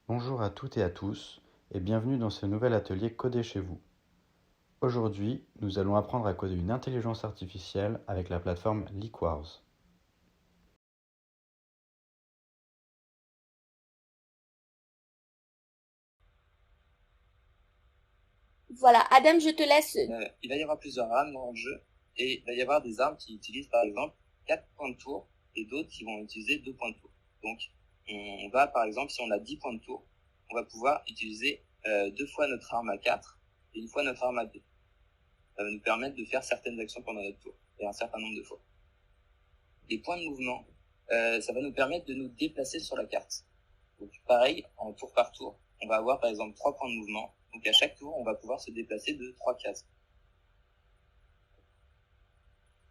Bonjour à toutes et à tous et bienvenue dans ce nouvel atelier Coder chez vous. Aujourd'hui, nous allons apprendre à coder une intelligence artificielle avec la plateforme Liquars. Voilà, Adam, je te laisse. Il va y avoir plusieurs armes dans le jeu et il va y avoir des armes qui utilisent par exemple 4 points de tour et d'autres qui vont utiliser 2 points de tour. Donc on va par exemple, si on a 10 points de tour, on va pouvoir utiliser 2 fois notre arme à 4 et une fois notre arme à 2. Ça va nous permettre de faire certaines actions pendant notre tour et un certain nombre de fois. Les points de mouvement, ça va nous permettre de nous déplacer sur la carte. Donc pareil, en tour par tour, on va avoir par exemple 3 points de mouvement. Donc à chaque tour, on va pouvoir se déplacer de 3 cases.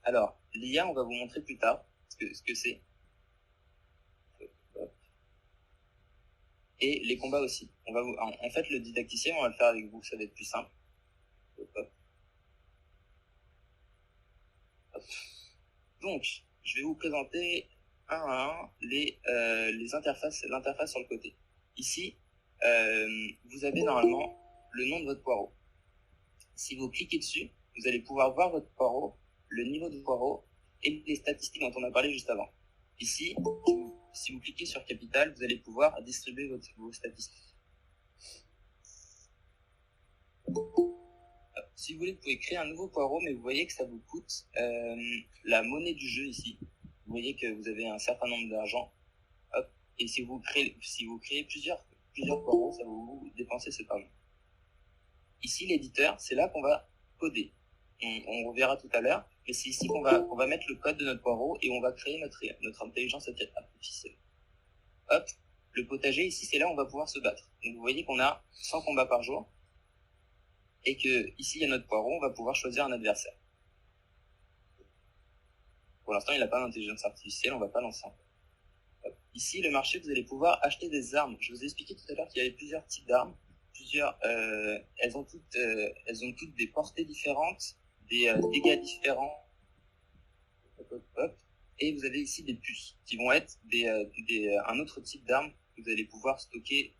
Alors, l'IA, on va vous montrer plus tard ce que c'est. Et les combats aussi. En fait, le didacticien, on va le faire avec vous, ça va être plus simple. Donc, je vais vous présenter un à un les interfaces, l'interface sur le côté. Ici, vous avez normalement le nom de votre poireau. Si vous cliquez dessus, vous allez pouvoir voir votre poireau, le niveau de poireau et les statistiques dont on a parlé juste avant. Ici, si vous cliquez sur Capital, vous allez pouvoir distribuer vos statistiques. Si vous voulez, vous pouvez créer un nouveau poireau, mais vous voyez que ça vous coûte la monnaie du jeu ici. Vous voyez que vous avez un certain nombre d'argent. Et si vous créez plusieurs poireaux, ça va vous dépenser cet argent. Ici, l'éditeur, c'est là qu'on va coder. On reverra tout à l'heure, mais c'est ici qu'on va mettre le code de notre poireau et on va créer notre intelligence artificielle. Hop, le potager, ici, c'est là où on va pouvoir se battre. Donc vous voyez qu'on a 100 combats par jour et que ici, il y a notre poireau, on va pouvoir choisir un adversaire. Pour l'instant, il n'a pas d'intelligence artificielle, on va pas lancer. Hop. Ici, le marché, vous allez pouvoir acheter des armes. Je vous ai expliqué tout à l'heure qu'il y avait plusieurs types d'armes. Elles ont toutes des portées différentes, des dégâts différents. Et vous avez ici des puces qui vont être un autre type d'armes que vous allez pouvoir stocker.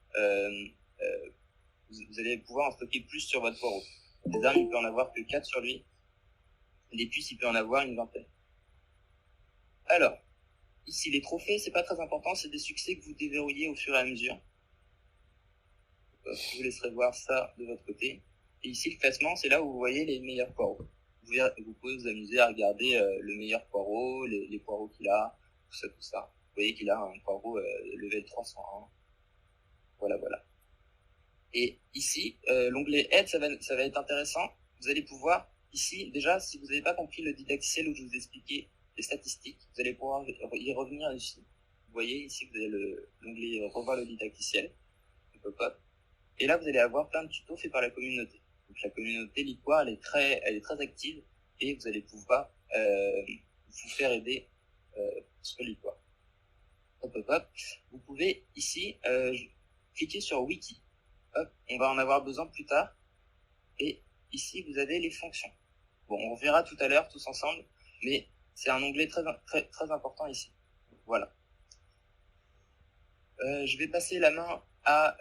Vous allez pouvoir en stocker plus sur votre poireau. Des armes, il peut en avoir que 4 sur lui. Les puces, il peut en avoir une vingtaine. Alors, ici, les trophées, c'est pas très important, c'est des succès que vous déverrouillez au fur et à mesure. Je vous laisserai voir ça de votre côté. Et ici, le classement, c'est là où vous voyez les meilleurs poireaux. Vous pouvez vous amuser à regarder le meilleur poireau, les poireaux qu'il a, tout ça. Vous voyez qu'il a un poireau level 301. Voilà. Et ici, l'onglet Aide, ça va être intéressant. Vous allez pouvoir, ici, déjà, si vous n'avez pas compris le didacticiel où je vous ai expliqué les statistiques, vous allez pouvoir y revenir ici. Vous voyez ici, vous avez l'onglet Revoir le didacticiel. Hop. Et là, vous allez avoir plein de tutos faits par la communauté. Donc la communauté Liquar, elle est très active et vous allez pouvoir vous faire aider sur Liquar. Hop. Vous pouvez ici cliquer sur Wiki. Hop, on va en avoir besoin plus tard. Et ici, vous avez les fonctions. Bon, on verra tout à l'heure tous ensemble, mais c'est un onglet très important ici. Voilà. Je vais passer la main à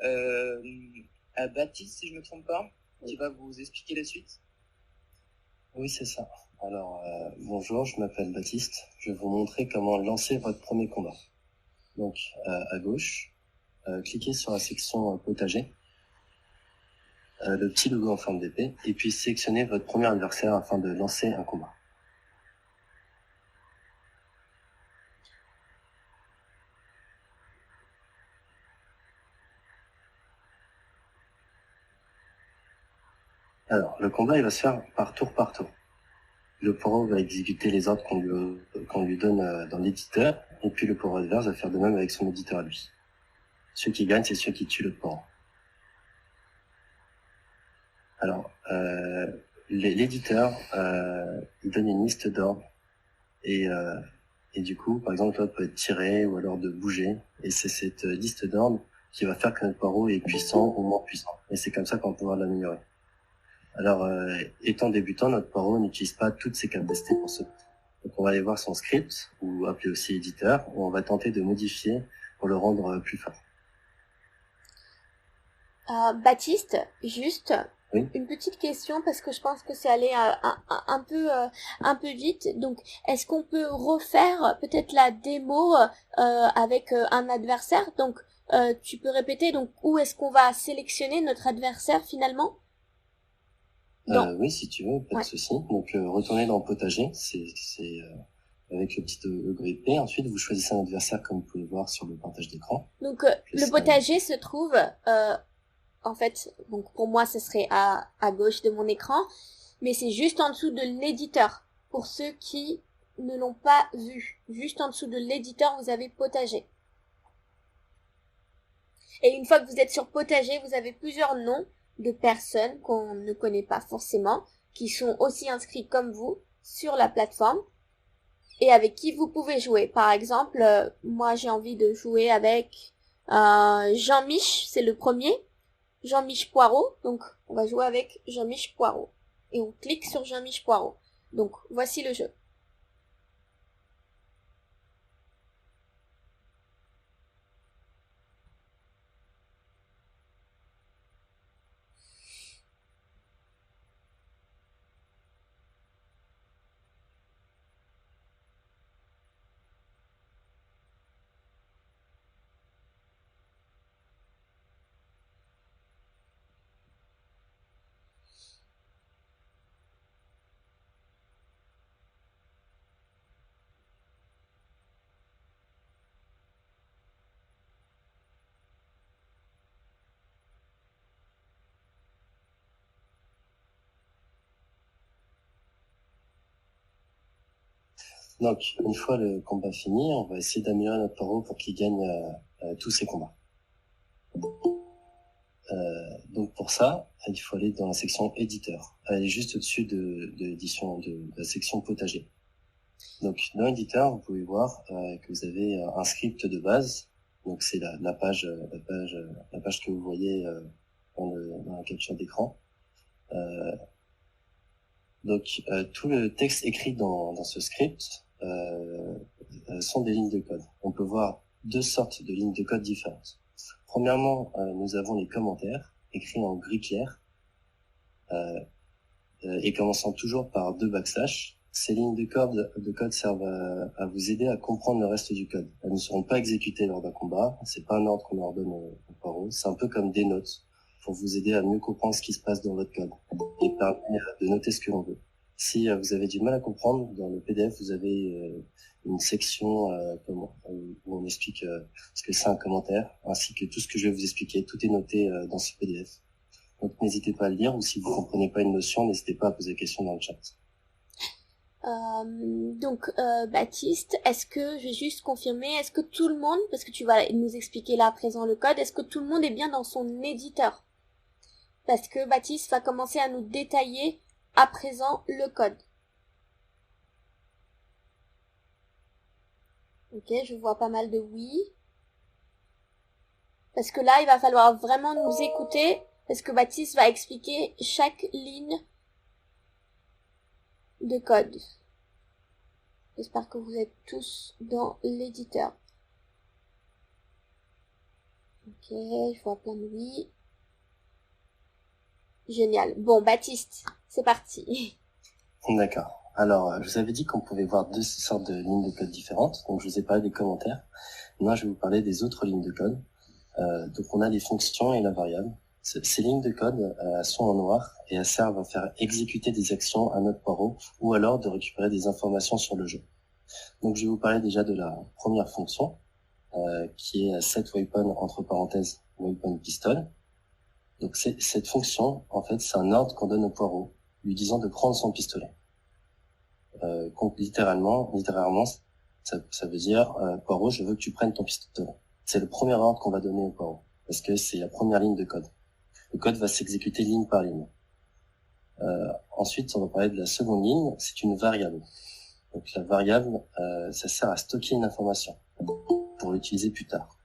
Baptiste, si je ne me trompe pas, qui va vous expliquer la suite. Oui, c'est ça. Alors, bonjour, je m'appelle Baptiste. Je vais vous montrer comment lancer votre premier combat. Donc, à gauche, cliquez sur la section potager, le petit logo en forme d'épée, et puis sélectionnez votre premier adversaire afin de lancer un combat. Alors, le combat, il va se faire par tour. Le poireau va exécuter les ordres qu'on lui donne dans l'éditeur, et puis le poireau adverse va faire de même avec son éditeur à lui. Ceux qui gagnent, c'est ceux qui tuent le poireau. Alors, l'éditeur, il donne une liste d'ordres, et du coup, par exemple, l'ordre peut être tiré ou alors de bouger, et c'est cette liste d'ordres qui va faire que notre poireau est puissant ou moins puissant. Et c'est comme ça qu'on va pouvoir l'améliorer. Alors, étant débutant, notre poireau n'utilise pas toutes ses capacités pour se battre. Donc, on va aller voir son script, ou appelé aussi éditeur, où on va tenter de modifier pour le rendre plus fort. Baptiste, juste Oui. une petite question parce que je pense que c'est allé un peu vite. Donc, est-ce qu'on peut refaire peut-être la démo avec un adversaire? Donc, tu peux répéter. Donc, où est-ce qu'on va sélectionner notre adversaire finalement? Oui, si tu veux, pas de souci. Donc, retournez dans le potager, c'est avec le petit EGP. Ensuite, vous choisissez un adversaire comme vous pouvez voir sur le partage d'écran. Donc, le potager se trouve, en fait, donc pour moi, ce serait à gauche de mon écran, mais c'est juste en dessous de l'éditeur. Pour ceux qui ne l'ont pas vu, juste en dessous de l'éditeur, vous avez potager. Et une fois que vous êtes sur potager, vous avez plusieurs noms de personnes qu'on ne connaît pas forcément, qui sont aussi inscrits comme vous sur la plateforme et avec qui vous pouvez jouer. Par exemple, moi j'ai envie de jouer avec Jean-Mich, c'est le premier. Jean-Mich Poirot, donc on va jouer avec Jean-Mich Poirot. Et on clique sur Jean-Mich Poirot. Donc voici le jeu. Donc, une fois le combat fini, on va essayer d'améliorer notre poireau pour qu'il gagne tous ses combats. Donc pour ça, il faut aller dans la section éditeur. Elle est juste au-dessus de l'édition de la section potager. Donc dans l'éditeur, vous pouvez voir que vous avez un script de base. Donc c'est la page que vous voyez dans la capture d'écran. Donc tout le texte écrit dans ce script sont des lignes de code. On peut voir deux sortes de lignes de code différentes. Premièrement, nous avons les commentaires écrits en gris clair et commençant toujours par 2 backslash. Ces lignes de code servent à vous aider à comprendre le reste du code. Elles ne seront pas exécutées lors d'un combat. C'est pas un ordre qu'on leur donne au poireau. C'est un peu comme des notes pour vous aider à mieux comprendre ce qui se passe dans votre code et permet de noter ce que l'on veut. Si vous avez du mal à comprendre, dans le PDF, vous avez une section où on explique ce que c'est un commentaire, ainsi que tout ce que je vais vous expliquer. Tout est noté dans ce PDF. Donc n'hésitez pas à le lire, ou si vous comprenez pas une notion, n'hésitez pas à poser des questions dans le chat. Baptiste, est-ce que, je vais juste confirmer, est-ce que tout le monde, parce que tu vas nous expliquer là à présent le code, est-ce que tout le monde est bien dans son éditeur? Parce que Baptiste va commencer à nous détailler à présent le code. Ok, je vois pas mal de oui. Parce que là, il va falloir vraiment nous écouter, parce que Baptiste va expliquer chaque ligne de code. J'espère que vous êtes tous dans l'éditeur. Ok, je vois plein de oui. Génial. Bon, Baptiste, c'est parti. D'accord. Alors, je vous avais dit qu'on pouvait voir 2 sortes de lignes de code différentes. Donc, je vous ai parlé des commentaires. Maintenant, je vais vous parler des autres lignes de code. Donc, on a les fonctions et la variable. Ces lignes de code sont en noir et elles servent à faire exécuter des actions à notre poireau ou alors de récupérer des informations sur le jeu. Donc, je vais vous parler déjà de la première fonction qui est set weapon entre parenthèses weapon pistol. Donc, cette fonction, en fait, c'est un ordre qu'on donne au poireau, lui disant de prendre son pistolet. Littéralement, ça veut dire poireau, je veux que tu prennes ton pistolet. C'est le premier ordre qu'on va donner au poireau, parce que c'est la première ligne de code. Le code va s'exécuter ligne par ligne. Ensuite, on va parler de la seconde ligne, c'est une variable. Donc la variable, ça sert à stocker une information pour l'utiliser plus tard.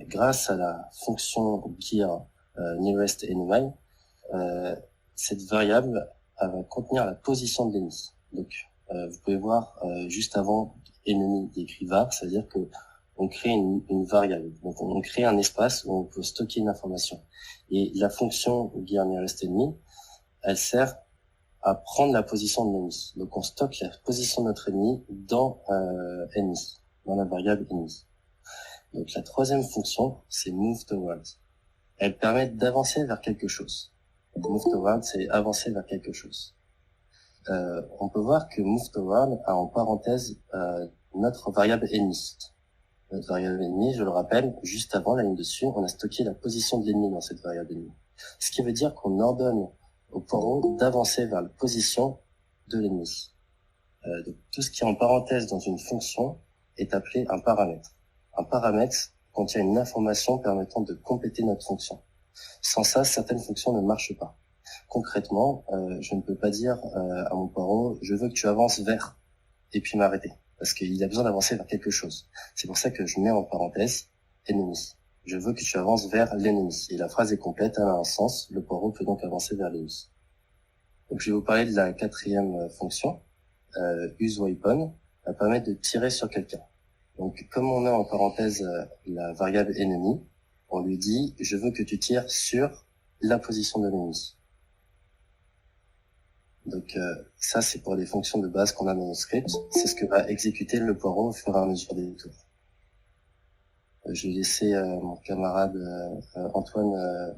Grâce à la fonction gear nearest enemy, cette variable va contenir la position de l'ennemi. Donc vous pouvez voir juste avant ennemi, il y a écrit var, c'est-à-dire que on crée une variable. Donc on crée un espace où on peut stocker une information. Et la fonction get_enemy, elle sert à prendre la position de l'ennemi. Donc on stocke la position de notre ennemi dans ennemi, dans la variable ennemi. Donc la troisième fonction, c'est move towards. Elle permet d'avancer vers quelque chose. Donc, move towards, c'est avancer vers quelque chose. On peut voir que move toward a en parenthèse notre variable ennemi. Notre variable ennemi, je le rappelle, juste avant la ligne dessus, on a stocké la position de l'ennemi dans cette variable ennemi. Ce qui veut dire qu'on ordonne au poireau d'avancer vers la position de l'ennemi. Donc, tout ce qui est en parenthèse dans une fonction est appelé un paramètre. Un paramètre contient une information permettant de compléter notre fonction. Sans ça, certaines fonctions ne marchent pas. Concrètement, je ne peux pas dire à mon poireau, je veux que tu avances vers, et puis m'arrêter, parce qu'il a besoin d'avancer vers quelque chose. C'est pour ça que je mets en parenthèse ennemi. Je veux que tu avances vers l'ennemi. Et la phrase est complète, elle a un sens. Le poireau peut donc avancer vers l'ennemi. Donc je vais vous parler de la quatrième fonction, use weapon, va permettre de tirer sur quelqu'un. Donc comme on met en parenthèse la variable ennemi, on lui dit je veux que tu tires sur la position de l'ennemi. Donc ça c'est pour les fonctions de base qu'on a dans nos scripts, c'est ce que va exécuter le poireau au fur et à mesure des tours. Je vais laisser mon camarade Antoine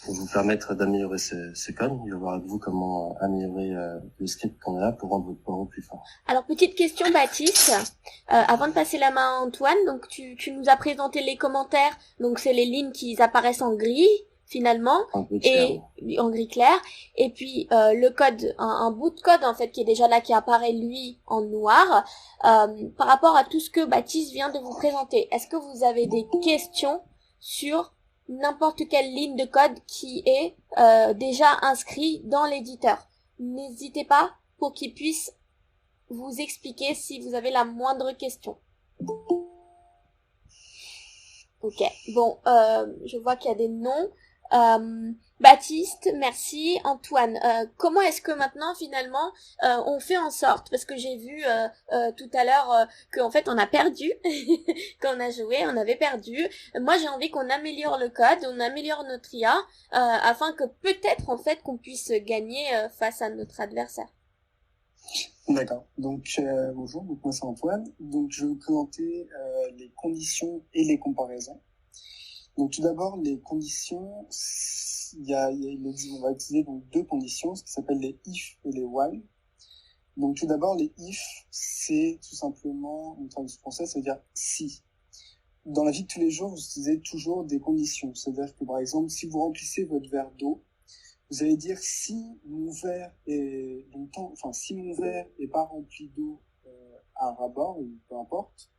pour vous permettre d'améliorer ce code. Il va voir avec vous comment améliorer le script qu'on a là pour rendre votre poireau plus fort. Alors, petite question, Baptiste. Avant de passer la main à Antoine, donc tu nous as présenté les commentaires. Donc, c'est les lignes qui apparaissent en gris, finalement, En gris clair. et en gris clair. Et puis, le code, un bout de code, en fait, qui est déjà là, qui apparaît, lui, en noir. Par rapport à tout ce que Baptiste vient de vous présenter, est-ce que vous avez des questions sur n'importe quelle ligne de code qui est déjà inscrit dans l'éditeur? N'hésitez pas pour qu'il puisse vous expliquer si vous avez la moindre question. Ok, bon, je vois qu'il y a des noms. Baptiste, merci. Antoine, comment est-ce que maintenant finalement on fait en sorte, parce que j'ai vu tout à l'heure qu'en fait on a perdu quand on a joué, on avait perdu. Moi j'ai envie qu'on améliore le code, on améliore notre IA afin que peut-être en fait qu'on puisse gagner face à notre adversaire. D'accord. Donc bonjour, donc moi c'est Antoine. Donc je vais vous présenter les conditions et les comparaisons. Donc tout d'abord les conditions, on va utiliser donc deux conditions, ce qui s'appelle les if et les while. Donc tout d'abord les if, c'est tout simplement une traduction française, c'est-à-dire si. Dans la vie de tous les jours, vous utilisez toujours des conditions, c'est-à-dire que par exemple si vous remplissez votre verre d'eau, vous allez dire si mon verre est si mon verre est pas rempli d'eau à ras-bord, ou peu importe,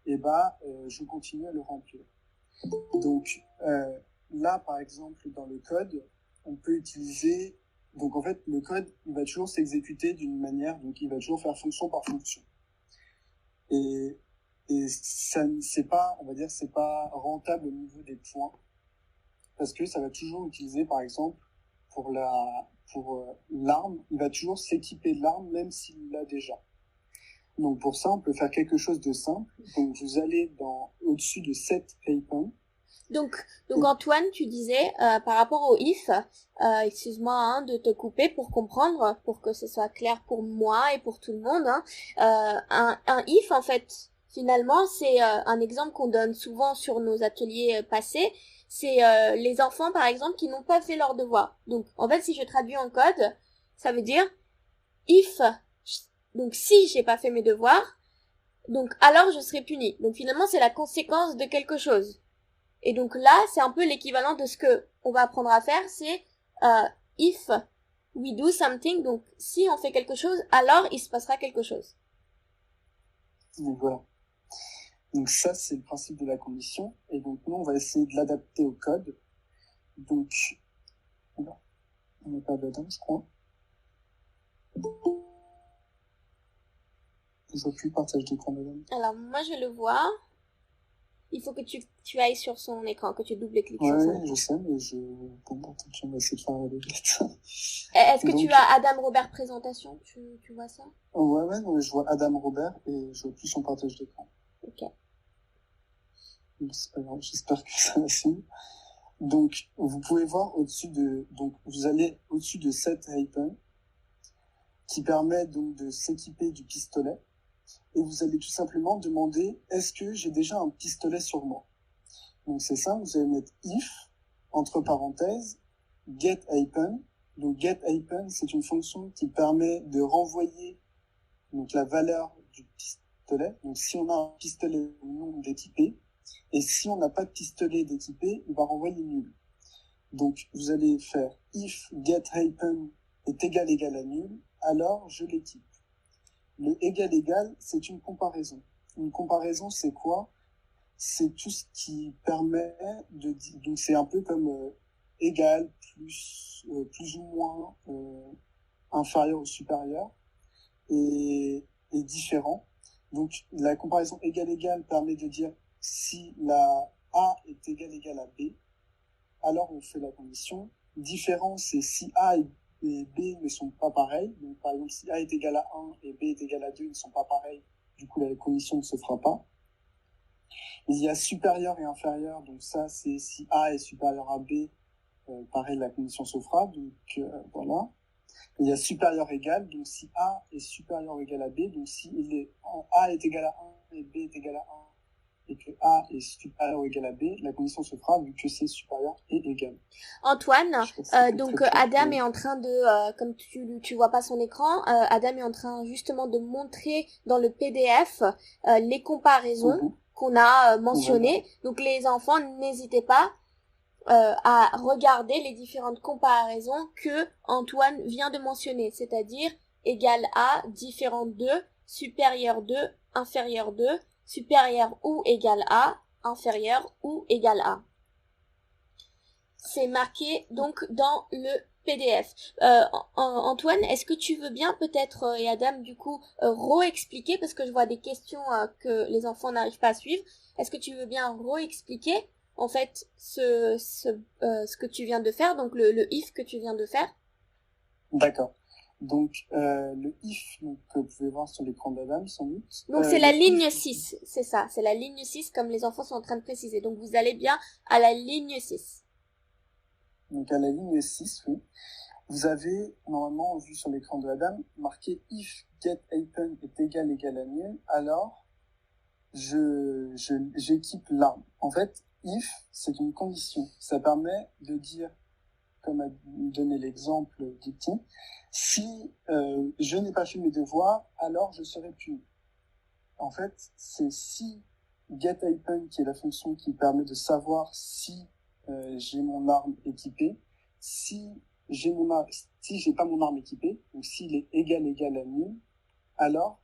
et je continue à le remplir. Donc là par exemple dans le code, on peut utiliser, donc en fait le code il va toujours s'exécuter d'une manière, donc il va toujours faire fonction par fonction. Et ça c'est pas, on va dire c'est pas rentable au niveau des points, parce que ça va toujours utiliser par exemple pour l'arme, il va toujours s'équiper de l'arme même s'il l'a déjà. Donc pour ça, on peut faire quelque chose de simple. Donc vous allez au-dessus de set paypoint. Donc Antoine, tu disais par rapport au if, excuse-moi de te couper pour comprendre, pour que ce soit clair pour moi et pour tout le monde. Un if en fait, finalement, c'est un exemple qu'on donne souvent sur nos ateliers passés. C'est les enfants par exemple qui n'ont pas fait leurs devoirs. Donc en fait, si je traduis en code, ça veut dire if. Donc si j'ai pas fait mes devoirs, donc alors je serai puni. Donc finalement, c'est la conséquence de quelque chose. Et donc là, c'est un peu l'équivalent de ce que on va apprendre à faire, c'est if we do something, donc si on fait quelque chose, alors il se passera quelque chose. Donc voilà. Donc ça, c'est le principe de la condition. Et donc nous, on va essayer de l'adapter au code. Donc, on n'a pas dedans, je crois. Je vois plus le partage d'écran, madame. Alors moi, je le vois. il faut que tu ailles sur son écran, que tu double-cliques Ouais, sur son ouais, écran. je sais, mais bon, attends, on va essayer de faire la vite. Est-ce que tu Donc, as Adam Robert présentation? Tu vois ça? ouais, non, mais je vois Adam Robert et je vois plus son partage d'écran. Ok. Bon, c'est pas grave, j'espère que ça va suivre. Donc, vous pouvez voir donc, vous allez au-dessus de Set Hypen, qui permet donc de s'équiper du pistolet. Et vous allez tout simplement demander, est-ce que j'ai déjà un pistolet sur moi? Donc, c'est simple, vous allez mettre if, entre parenthèses, get Hypen. Donc, get Hypen, c'est une fonction qui permet de renvoyer, donc, la valeur du pistolet. Donc, si on a un pistolet non d'équipé, et si on n'a pas de pistolet d'équipé, il va renvoyer nul. Donc, vous allez faire if get Hypen est égal à nul, alors je l'équipe. Le égal, c'est une comparaison. Une comparaison, c'est quoi? C'est tout ce qui permet de dire, donc c'est un peu comme égal, plus ou moins, inférieur ou supérieur, et différent. Donc, la comparaison égal permet de dire si la A est égal à B, alors on fait la condition. Différent, c'est si A et B ne sont pas pareils. Donc, par exemple, si A est égal à 1 et B est égal à 2, ils ne sont pas pareils. Du coup, la condition ne se fera pas. Il y a supérieur et inférieur. Donc, ça, c'est si A est supérieur à B, pareil, la condition se fera. Donc, voilà. Il y a supérieur égal. Donc, si A est supérieur ou égal à B, donc si A est égal à 1 et B est égal à 1, et que A est supérieur ou égal à B, la condition se fera vu que c'est supérieur et égal. Antoine, donc Adam est en train de, comme tu vois pas son écran, Adam est en train justement de montrer dans le PDF les comparaisons qu'on a mentionnées. Donc les enfants, n'hésitez pas à regarder les différentes comparaisons que Antoine vient de mentionner, c'est-à-dire égal à, différent de, supérieur de, inférieur de, supérieur ou égal à, inférieur ou égal à. C'est marqué donc dans le PDF. Antoine, est-ce que tu veux bien peut-être, et Adam du coup, re-expliquer, parce que je vois des questions que les enfants n'arrivent pas à suivre, est-ce que tu veux bien re-expliquer en fait ce que tu viens de faire, donc le if que tu viens de faire? D'accord. Donc, le if que vous pouvez voir sur l'écran d'Adam, sans doute. Donc, c'est la ligne 6, c'est ça. C'est la ligne 6, comme les enfants sont en train de préciser. Donc, vous allez bien à la ligne 6. Donc, à la ligne 6, oui. Vous avez, normalement, vu sur l'écran de Adam, marqué if get Hypen est égal à nul, alors j'équipe l'arme. En fait, if, c'est une condition. Ça permet de dire, comme a donné l'exemple d'Iti, si je n'ai pas fait mes devoirs, alors je serai puni. En fait, c'est si getIpen, qui est la fonction qui permet de savoir si j'ai mon arme équipée, si j'ai pas mon arme équipée, donc s'il est égal à nul, alors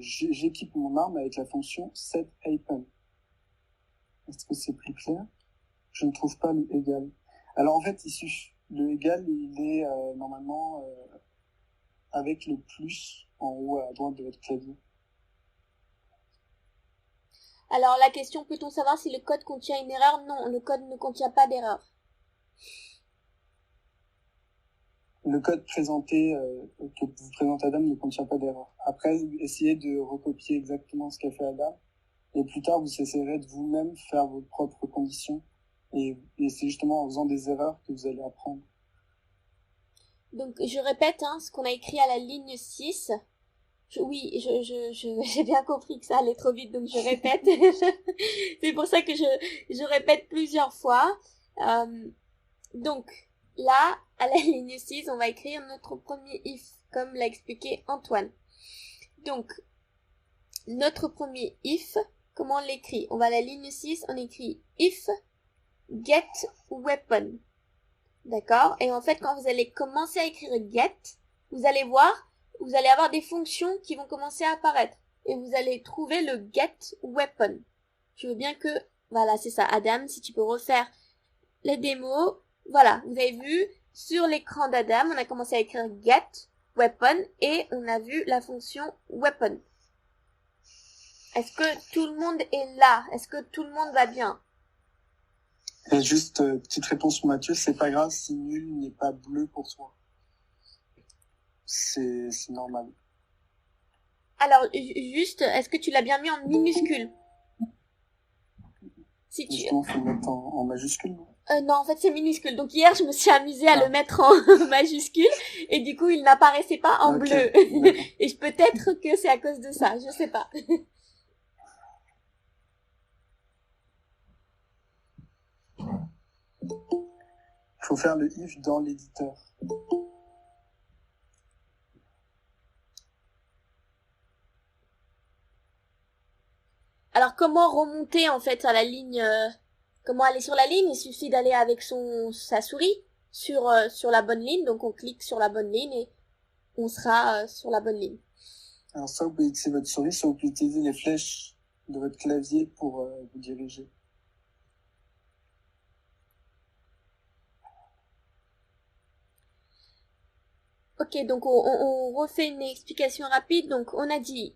j'équipe mon arme avec la fonction setIpen. Est-ce que c'est plus clair? Je ne trouve pas le égal. Alors en fait, il suffit. Le égal, il est normalement avec le plus en haut à droite de votre clavier. Alors la question, peut-on savoir si le code contient une erreur? Non, le code ne contient pas d'erreur. Le code présenté, que vous présente Adam, ne contient pas d'erreur. Après, essayez de recopier exactement ce qu'a fait Adam. Et plus tard, vous essayerez de vous-même faire vos propres conditions. Et c'est justement en faisant des erreurs que vous allez apprendre. Donc, je répète ce qu'on a écrit à la ligne 6. J'ai bien compris que ça allait trop vite, donc je répète. C'est pour ça que je répète plusieurs fois. Donc, là, à la ligne 6, on va écrire notre premier if, comme l'a expliqué Antoine. Donc, notre premier if, comment on l'écrit? On va à la ligne 6, on écrit if get weapon. D'accord? Et en fait, quand vous allez commencer à écrire get, vous allez voir, vous allez avoir des fonctions qui vont commencer à apparaître. Et vous allez trouver le get weapon. Je veux bien que, voilà, c'est ça. Adam, si tu peux refaire les démos. Voilà, vous avez vu, sur l'écran d'Adam, on a commencé à écrire get weapon et on a vu la fonction weapon. Est-ce que tout le monde est là? Est-ce que tout le monde va bien? Et juste, petite réponse pour Mathieu, c'est pas grave si nul n'est pas bleu pour toi. C'est normal. Alors, juste, est-ce que tu l'as bien mis en minuscule? Si tu... Justement, faut le mettre en majuscule, non? Non, en fait, c'est minuscule. Donc hier, je me suis amusée à le mettre en majuscule et du coup, il n'apparaissait pas en bleu. Et peut-être que c'est à cause de ça, je sais pas. Il faut faire le if dans l'éditeur. Alors, comment remonter en fait à la ligne comment aller sur la ligne? Il suffit d'aller avec sa souris sur la bonne ligne. Donc, on clique sur la bonne ligne et on sera sur la bonne ligne. Alors ça, vous pouvez utiliser votre souris, soit vous pouvez utiliser les flèches de votre clavier pour vous diriger. Ok, donc on refait une explication rapide. Donc on a dit,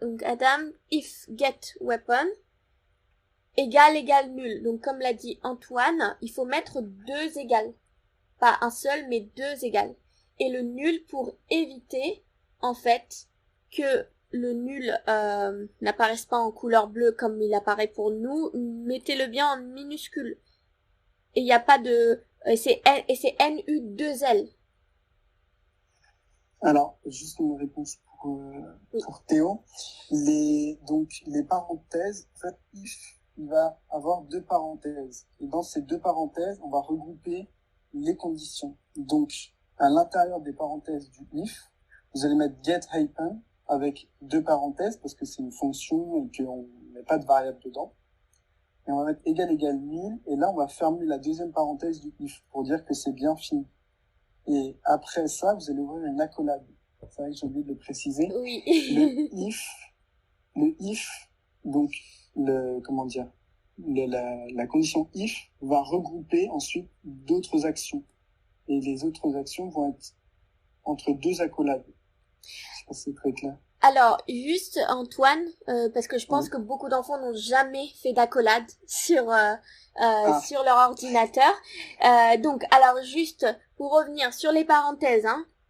donc Adam, if get weapon égale nul. Donc comme l'a dit Antoine, il faut mettre deux égales. Pas un seul, mais deux égales. Et le nul pour éviter, en fait, que le nul n'apparaisse pas en couleur bleue comme il apparaît pour nous, mettez-le bien en minuscule. Et il n'y a pas de... et c'est NU2L. Alors, juste une réponse pour Théo. Les parenthèses, en fait, if, il va avoir deux parenthèses. Et dans ces deux parenthèses, on va regrouper les conditions. Donc, à l'intérieur des parenthèses du if, vous allez mettre get happen avec deux parenthèses parce que c'est une fonction et qu'on met pas de variable dedans. Et on va mettre égal nul. Et là, on va fermer la deuxième parenthèse du if pour dire que c'est bien fini. Et après ça, vous allez ouvrir une accolade. C'est vrai que j'ai oublié de le préciser. Oui. Le if, donc, la condition if va regrouper ensuite d'autres actions. Et les autres actions vont être entre deux accolades. Je sais pas si c'est très clair. Alors, juste Antoine, parce que je pense que beaucoup d'enfants n'ont jamais fait d'accolade sur leur ordinateur. Donc, alors juste pour revenir sur les parenthèses,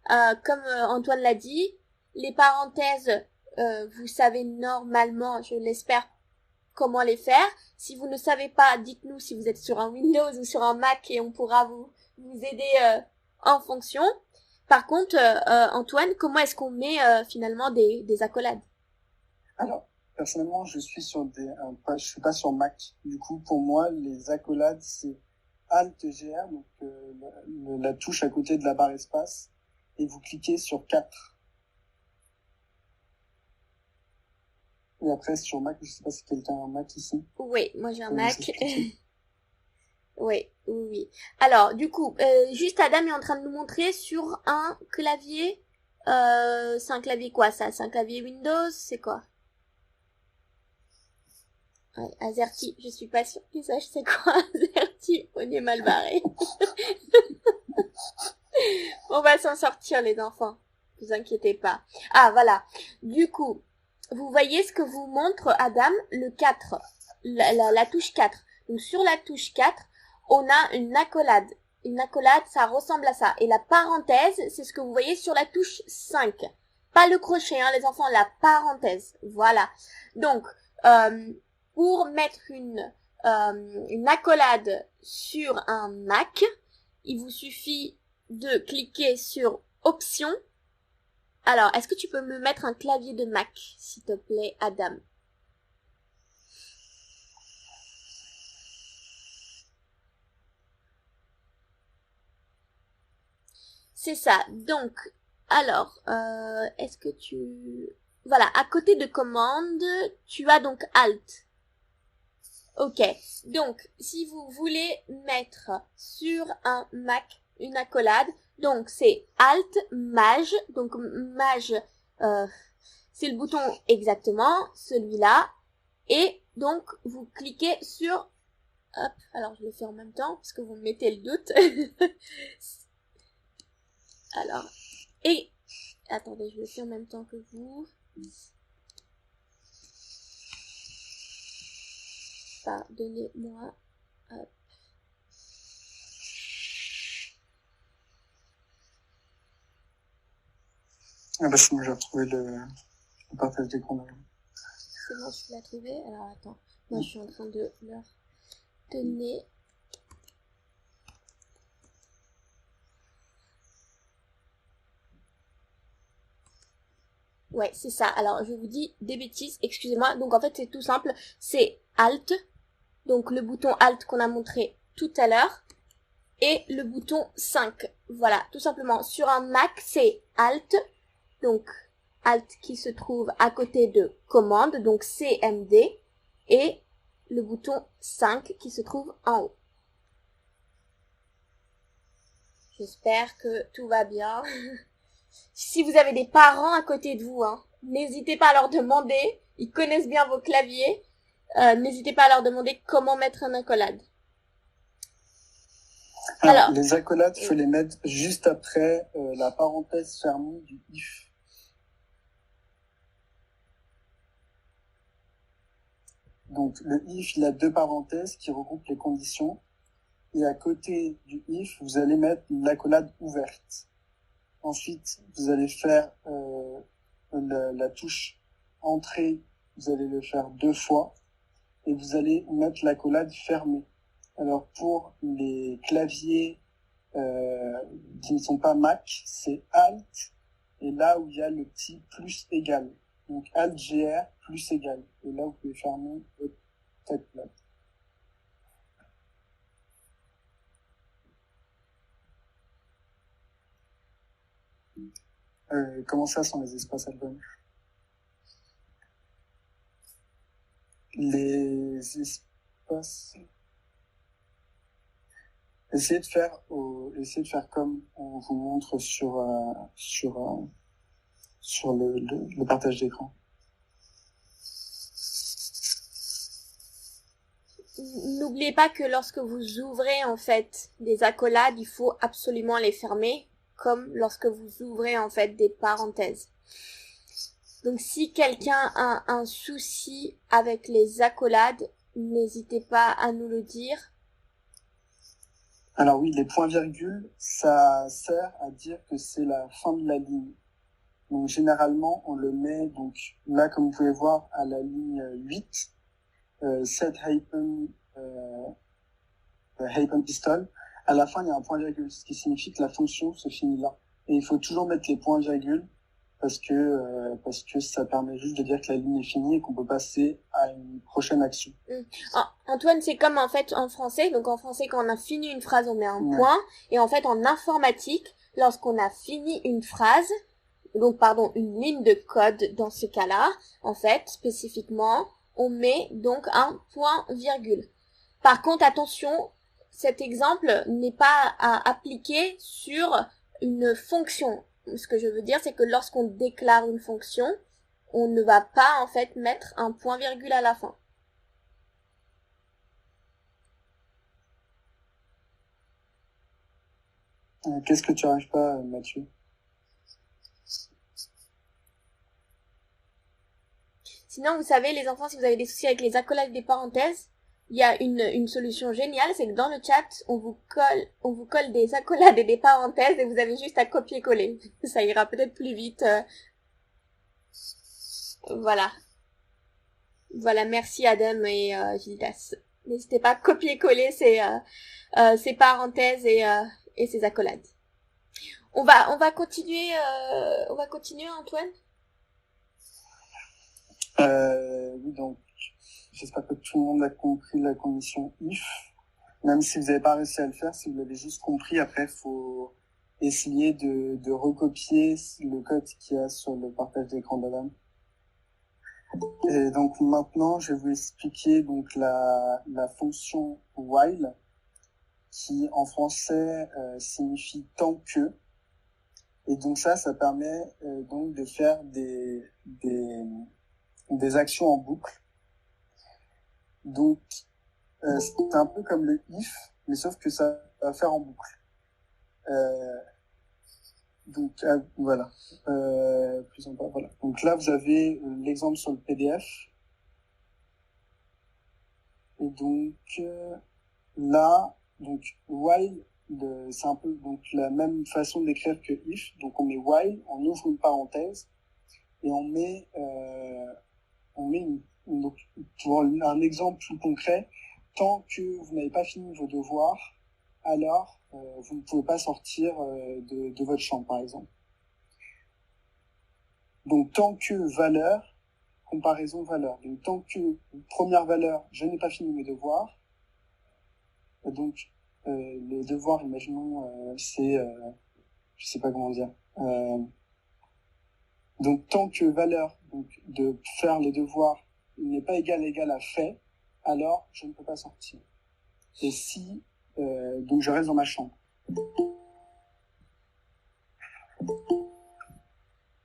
comme Antoine l'a dit, les parenthèses, vous savez normalement, je l'espère, comment les faire. Si vous ne savez pas, dites-nous si vous êtes sur un Windows ou sur un Mac et on pourra vous aider en fonction. Par contre, Antoine, comment est-ce qu'on met finalement des accolades? Alors, personnellement, je suis je suis pas sur Mac. Du coup, pour moi, les accolades, c'est Alt-GR, donc la touche à côté de la barre espace, et vous cliquez sur 4. Et après, sur Mac, je sais pas si quelqu'un a un Mac ici. Oui, moi j'ai un Mac. Oui. Alors, du coup, juste Adam est en train de nous montrer sur un clavier. C'est un clavier quoi ça? C'est un clavier Windows? C'est quoi? Ouais, AZERTY, je suis pas sûre que ça, je sais quoi AZERTY, on est mal barré. On va s'en sortir les enfants, vous inquiétez pas. Ah voilà, du coup, vous voyez ce que vous montre Adam, le 4, la touche 4. Donc sur la touche 4, on a une accolade. Une accolade, ça ressemble à ça. Et la parenthèse, c'est ce que vous voyez sur la touche 5. Pas le crochet, les enfants, la parenthèse. Voilà. Donc, pour mettre une accolade sur un Mac, il vous suffit de cliquer sur Options. Alors, est-ce que tu peux me mettre un clavier de Mac, s'il te plaît, Adam? C'est ça. Donc, alors, est-ce que voilà, à côté de commande, tu as donc Alt. Ok. Donc, si vous voulez mettre sur un Mac une accolade, donc c'est Alt Maj. Donc Maj, c'est le bouton exactement, celui-là. Et donc, vous cliquez sur... Hop, alors je le fais en même temps, parce que vous me mettez le doute. Alors, et... Attendez, je le fais en même temps que vous. Pardonnez-moi. Hop. Ah bah c'est bon, j'ai retrouvé le partage d'écran. C'est bon, tu l'as trouvé. Alors attends, moi je suis en train de leur donner. Ouais, c'est ça. Alors, je vous dis des bêtises, excusez-moi. Donc, en fait, c'est tout simple. C'est Alt. Donc, le bouton Alt qu'on a montré tout à l'heure. Et le bouton 5. Voilà, tout simplement. Sur un Mac, c'est Alt. Donc, Alt qui se trouve à côté de Commande. Donc, CMD. Et le bouton 5 qui se trouve en haut. J'espère que tout va bien. Si vous avez des parents à côté de vous, hein, n'hésitez pas à leur demander, ils connaissent bien vos claviers, n'hésitez pas à leur demander comment mettre une accolade. Alors, les accolades, il faut les mettre juste après la parenthèse fermée du if. Donc, le if, il a deux parenthèses qui regroupent les conditions. Et à côté du if, vous allez mettre l'accolade ouverte. Ensuite, vous allez faire la touche entrée, vous allez le faire 2 fois. Et vous allez mettre l'accolade fermée. Alors, pour les claviers qui ne sont pas Mac, c'est Alt. Et là où il y a le petit plus égal. Donc, Alt GR plus égal. Et là, vous pouvez fermer votre accolade. Comment ça sans les espaces albums? Les espaces... Essayez de faire comme on vous montre sur le partage d'écran. N'oubliez pas que lorsque vous ouvrez en fait des accolades, il faut absolument les fermer, comme lorsque vous ouvrez en fait des parenthèses. Donc si quelqu'un a un souci avec les accolades, n'hésitez pas à nous le dire. Alors oui, les points-virgules, ça sert à dire que c'est la fin de la ligne. Donc généralement, on le met donc là, comme vous pouvez voir, à la ligne 8, set hyphen pistol. À la fin, il y a un point-virgule, ce qui signifie que la fonction se finit là. Et il faut toujours mettre les points-virgules parce que ça permet juste de dire que la ligne est finie et qu'on peut passer à une prochaine action. Antoine, c'est comme en fait en français. Donc en français, quand on a fini une phrase, on met un point. Et en fait, en informatique, lorsqu'on a fini une phrase, donc pardon, une ligne de code dans ce cas-là, en fait, spécifiquement, on met donc un point-virgule. Par contre, attention, cet exemple n'est pas à appliquer sur une fonction. Ce que je veux dire, c'est que lorsqu'on déclare une fonction, on ne va pas en fait mettre un point-virgule à la fin. Qu'est-ce que tu n'arrives pas, Mathieu? Sinon, vous savez, les enfants, si vous avez des soucis avec les accolades des parenthèses, il y a une solution géniale, c'est que dans le chat, on vous colle des accolades et des parenthèses et vous avez juste à copier-coller. Ça ira peut-être plus vite. Voilà. Voilà, merci Adam et Gildas. N'hésitez pas à copier-coller ces parenthèses et ces accolades. On va continuer Antoine. Oui, donc j'espère que tout le monde a compris la condition if. Même si vous n'avez pas réussi à le faire, si vous l'avez juste compris, après il faut essayer de recopier le code qu'il y a sur le partage d'écran d'Adam. Et donc maintenant, je vais vous expliquer donc la fonction while qui en français signifie tant que. Et donc ça permet donc de faire des actions en boucle. Donc c'est un peu comme le if, mais sauf que ça va faire en boucle. Donc voilà. Plus en bas, voilà. Donc là vous avez l'exemple sur le PDF. Et donc là, donc while, c'est un peu donc la même façon d'écrire que if. Donc on met while, on ouvre une parenthèse et on met donc, pour un exemple plus concret, tant que vous n'avez pas fini vos devoirs, alors vous ne pouvez pas sortir de votre chambre, par exemple. Donc tant que valeur, comparaison valeur. Donc tant que première valeur, je n'ai pas fini mes devoirs. Donc les devoirs, imaginons, c'est, je sais pas comment dire. Donc tant que valeur donc, de faire les devoirs n'est pas égal à fait, alors je ne peux pas sortir. Et si donc je reste dans ma chambre.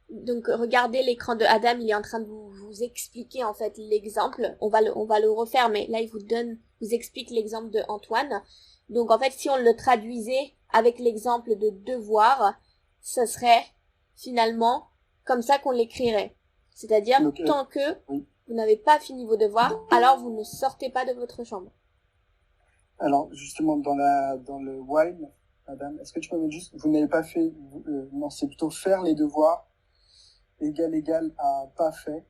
Donc regardez l'écran de Adam, il est en train de vous expliquer en fait l'exemple. On va le refaire, mais là il vous explique l'exemple de Antoine. Donc en fait, si on le traduisait avec l'exemple de devoir, ce serait finalement comme ça qu'on l'écrirait. C'est-à-dire tant que vous n'avez pas fini vos devoirs, alors vous ne sortez pas de votre chambre. Alors justement dans le while, Adam, est-ce que tu peux mettre juste vous n'avez pas fait non, c'est plutôt faire les devoirs égal à pas fait.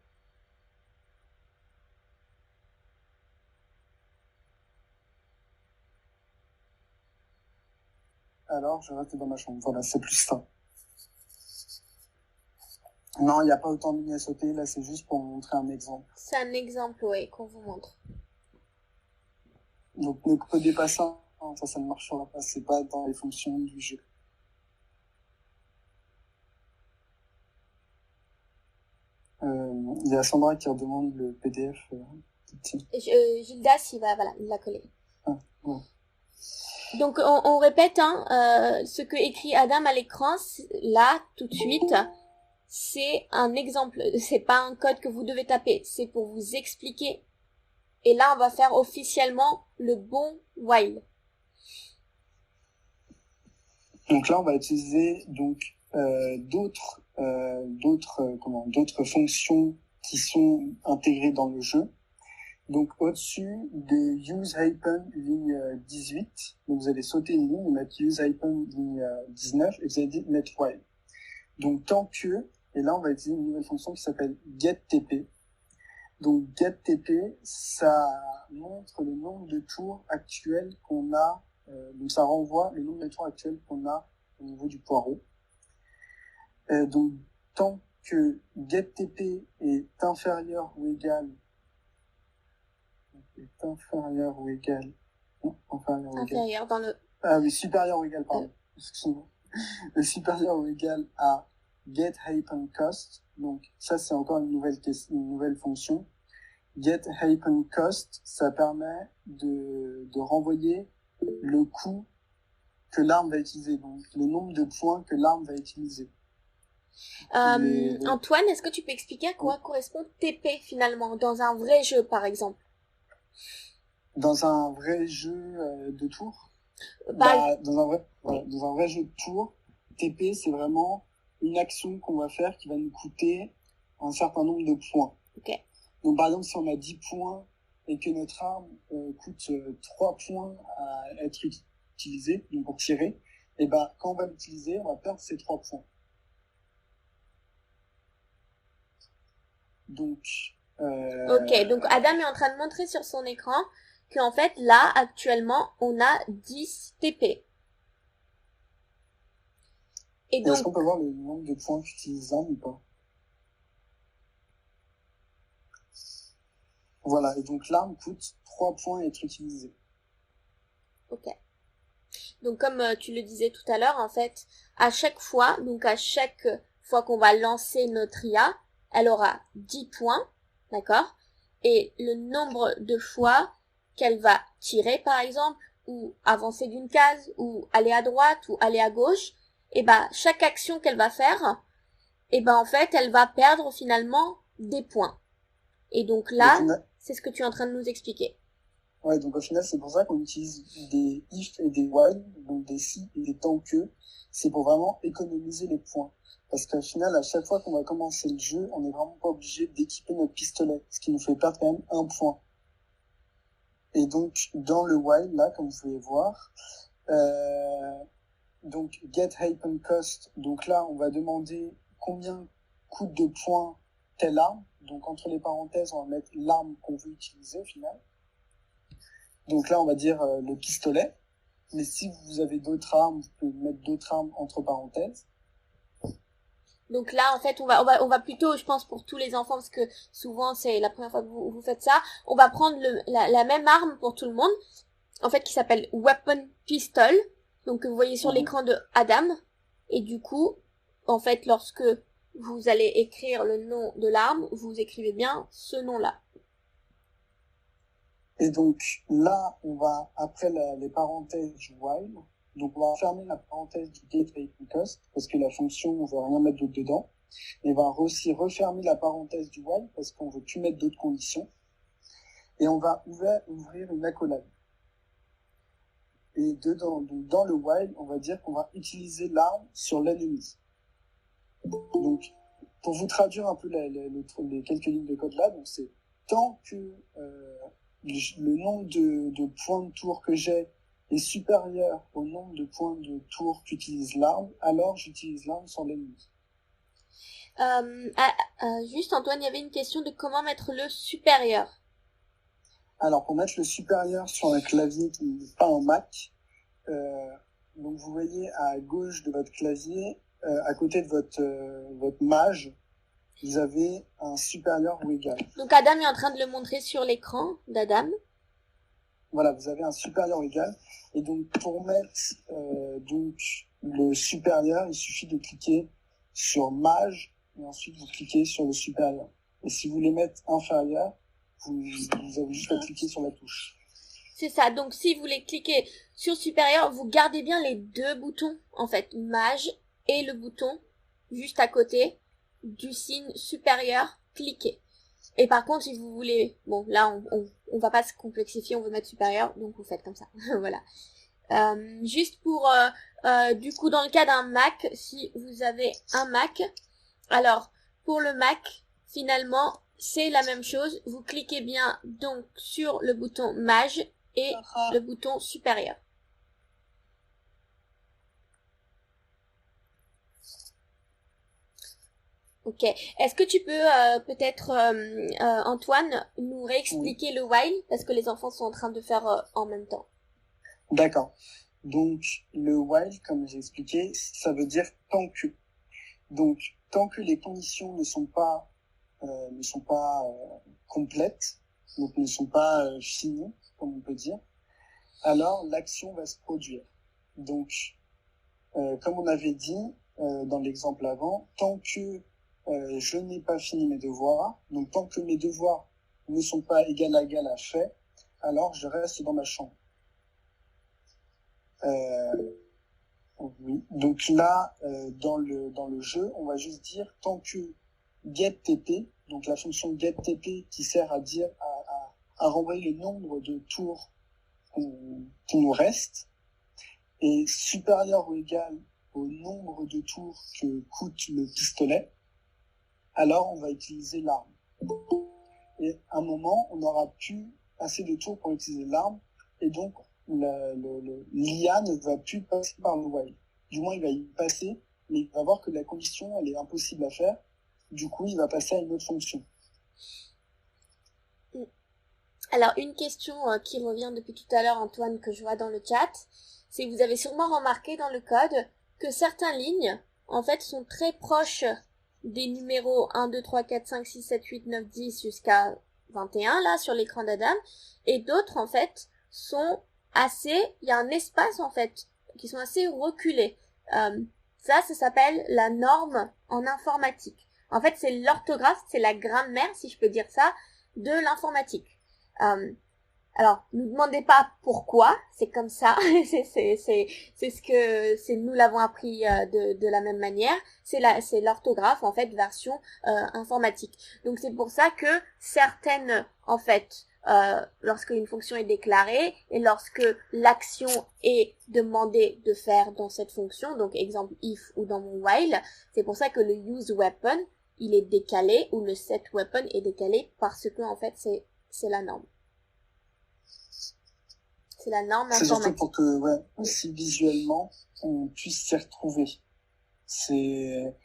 Alors, je reste dans ma chambre. Voilà, c'est plus ça. Non, il n'y a pas autant de lignes à sauter. Là, c'est juste pour montrer un exemple. C'est un exemple, oui, qu'on vous montre. Donc, ne codez pas ça. Hein, ça ne marchera pas. C'est pas dans les fonctions du jeu. Il y a Sandra qui redemande le PDF. Gildas, il l'a collé. Ah, ouais. Donc on répète ce que écrit Adam à l'écran là tout de suite, c'est un exemple, c'est pas un code que vous devez taper, c'est pour vous expliquer. Et là on va faire officiellement le bon while. Donc là on va utiliser donc d'autres fonctions qui sont intégrées dans le jeu. Donc au-dessus de use hyphen ligne 18, donc vous allez sauter une ligne et mettre use hyphen ligne 19 et vous allez mettre while. Donc tant que, et là on va utiliser une nouvelle fonction qui s'appelle getTP. Donc getTP, ça montre le nombre de tours actuels qu'on a, donc ça renvoie le nombre de tours actuels qu'on a au niveau du poireau. Donc tant que getTP est inférieur ou égal inférieur dans le supérieur ou égal, pardon. Excusez-moi. Supérieur ou égal à get hyphen cost. Donc ça c'est encore une nouvelle fonction. Get hyphen cost, ça permet de renvoyer le coût que l'arme va utiliser, donc le nombre de points que l'arme va utiliser. Antoine, est-ce que tu peux expliquer à quoi correspond TP finalement dans un vrai jeu par exemple? Dans un vrai jeu de tour, dans un vrai jeu de tour, TP c'est vraiment une action qu'on va faire qui va nous coûter un certain nombre de points. Okay. Donc par exemple si on a 10 points et que notre arme coûte 3 points à être utilisée, donc pour tirer, et ben quand on va l'utiliser, on va perdre ces 3 points. Donc Ok, donc Adam est en train de montrer sur son écran qu'en fait, là, actuellement, on a 10 TP. Et donc... Est-ce qu'on peut voir le nombre de points qu'utilise l'arme ou pas? Voilà, et donc l'arme coûte 3 points à être utilisée. Ok. Donc comme tu le disais tout à l'heure, en fait, à chaque fois qu'on va lancer notre IA, elle aura 10 points, d'accord? Et le nombre de fois qu'elle va tirer, par exemple, ou avancer d'une case, ou aller à droite, ou aller à gauche, et ben chaque action qu'elle va faire, et ben en fait, elle va perdre finalement des points. Et donc là, c'est ce que tu es en train de nous expliquer. Ouais, donc au final, c'est pour ça qu'on utilise des if et des while, donc des si et des tant que. C'est pour vraiment économiser les points. Parce qu'au final, à chaque fois qu'on va commencer le jeu, on n'est vraiment pas obligé d'équiper notre pistolet, ce qui nous fait perdre quand même un point. Et donc, dans le while, là, comme vous pouvez voir, donc get happen cost, donc là, on va demander combien coûte de points telle arme. Donc, entre les parenthèses, on va mettre l'arme qu'on veut utiliser au final. Donc là, on va dire le pistolet. Mais si vous avez d'autres armes, vous pouvez mettre d'autres armes entre parenthèses. Donc là, en fait, on va plutôt, je pense, pour tous les enfants, parce que souvent c'est la première fois que vous faites ça, on va prendre la même arme pour tout le monde, en fait, qui s'appelle Weapon Pistol, donc que vous voyez sur l'écran de Adam. Et du coup, en fait, lorsque vous allez écrire le nom de l'arme, vous écrivez bien ce nom-là. Et donc là, on va, après les parenthèses du while, donc on va fermer la parenthèse du get happen cost, parce que la fonction, on veut rien mettre d'autre dedans. Et on va aussi refermer la parenthèse du while, parce qu'on veut plus mettre d'autres conditions. Et on va ouvrir une accolade. Et dedans, donc dans le while, on va dire qu'on va utiliser l'arme sur l'ennemi. Donc, pour vous traduire un peu les quelques lignes de code là, donc c'est tant que le nombre de points de tour que j'ai est supérieur au nombre de points de tour qu'utilise l'arme, alors j'utilise l'arme sur l'ennemi. Juste Antoine, il y avait une question de comment mettre le supérieur. Alors pour mettre le supérieur sur un clavier qui n'est pas un Mac, donc vous voyez à gauche de votre clavier, à côté de votre mage, vous avez un supérieur ou égal. Donc Adam est en train de le montrer sur l'écran d'Adam. Voilà, vous avez un supérieur ou égal. Et donc pour mettre donc le supérieur, il suffit de cliquer sur mage et ensuite vous cliquez sur le supérieur. Et si vous voulez mettre inférieur, vous avez juste à cliquer sur la touche. C'est ça. Donc si vous voulez cliquer sur supérieur, vous gardez bien les deux boutons, en fait, mage et le bouton juste à côté du signe supérieur, cliquez. Et par contre, si vous voulez, bon, là, on va pas se complexifier, on veut mettre supérieur, donc vous faites comme ça. Voilà. Juste pour, du coup, dans le cas d'un Mac, si vous avez un Mac, alors, pour le Mac, finalement, c'est la même chose. Vous cliquez bien, donc, sur le bouton mage et le bouton supérieur. Ok. Est-ce que tu peux peut-être, Antoine, nous réexpliquer le while parce que les enfants sont en train de faire en même temps. D'accord. Donc le while, comme j'ai expliqué, ça veut dire tant que. Donc tant que les conditions ne sont pas complètes, donc ne sont pas finies, comme on peut dire, alors l'action va se produire. Donc comme on avait dit dans l'exemple avant, tant que je n'ai pas fini mes devoirs, donc tant que mes devoirs ne sont pas égal à fait, alors je reste dans ma chambre. Oui. Donc là, dans le jeu, on va juste dire tant que getTP, donc la fonction getTP qui sert à dire à renvoyer le nombre de tours qui nous reste, est supérieur ou égal au nombre de tours que coûte le pistolet, alors on va utiliser l'arme. Et à un moment, on n'aura plus assez de tours pour utiliser l'arme, et donc l'IA ne va plus passer par le while. Du moins, il va y passer, mais il va voir que la condition, elle est impossible à faire. Du coup, il va passer à une autre fonction. Alors, une question qui revient depuis tout à l'heure, Antoine, que je vois dans le chat, c'est que vous avez sûrement remarqué dans le code que certaines lignes, en fait, sont très proches des numéros 1, 2, 3, 4, 5, 6, 7, 8, 9, 10 jusqu'à 21, là, sur l'écran d'Adam, et d'autres, en fait, sont il y a un espace, en fait, qui sont assez reculés. Ça s'appelle la norme en informatique. En fait, c'est l'orthographe, c'est la grammaire, si je peux dire ça, de l'informatique. Alors, ne nous demandez pas pourquoi, c'est comme ça, nous l'avons appris de la même manière, c'est l'orthographe, en fait, version informatique. Donc, c'est pour ça que certaines, en fait, lorsque une fonction est déclarée et lorsque l'action est demandée de faire dans cette fonction, donc exemple if ou dans mon while, c'est pour ça que le use weapon, il est décalé, ou le set weapon est décalé parce que, en fait, c'est la norme. C'est la norme C'est surtout informatique. pour que, ouais, aussi visuellement, on puisse s'y retrouver. C'est,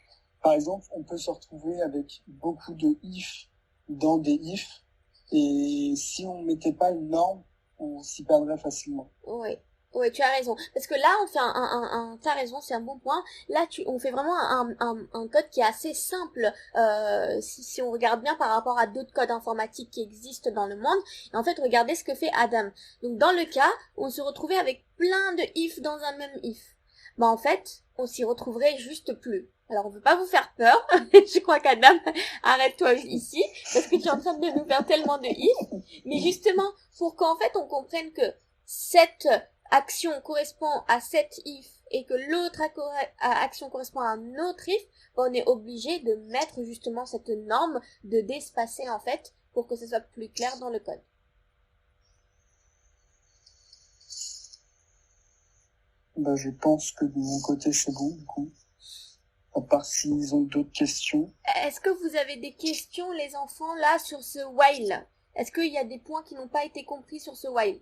par exemple, on peut se retrouver avec beaucoup de if dans des if, et si on mettait pas une norme, on s'y perdrait facilement. Oui, oui, tu as raison. Parce que là, on fait t'as raison, c'est un bon point. Là, on fait vraiment un code qui est assez simple, si on regarde bien par rapport à d'autres codes informatiques qui existent dans le monde. Et en fait, regardez ce que fait Adam. Donc, dans le cas où on se retrouvait avec plein de if dans un même if, bah, en fait, on s'y retrouverait juste plus. Alors, on veut pas vous faire peur. Je crois qu'Adam, arrête-toi ici, parce que tu es en train de nous faire tellement de if. Mais justement, pour qu'en fait, on comprenne que cette action correspond à cette if et que l'autre action correspond à un autre if, on est obligé de mettre justement cette norme de d'espacer en fait pour que ce soit plus clair dans le code. Bah, je pense que de mon côté, c'est bon, du coup. À part s'ils ont d'autres questions. Est-ce que vous avez des questions, les enfants, là, sur ce while? Est-ce qu'il y a des points qui n'ont pas été compris sur ce while?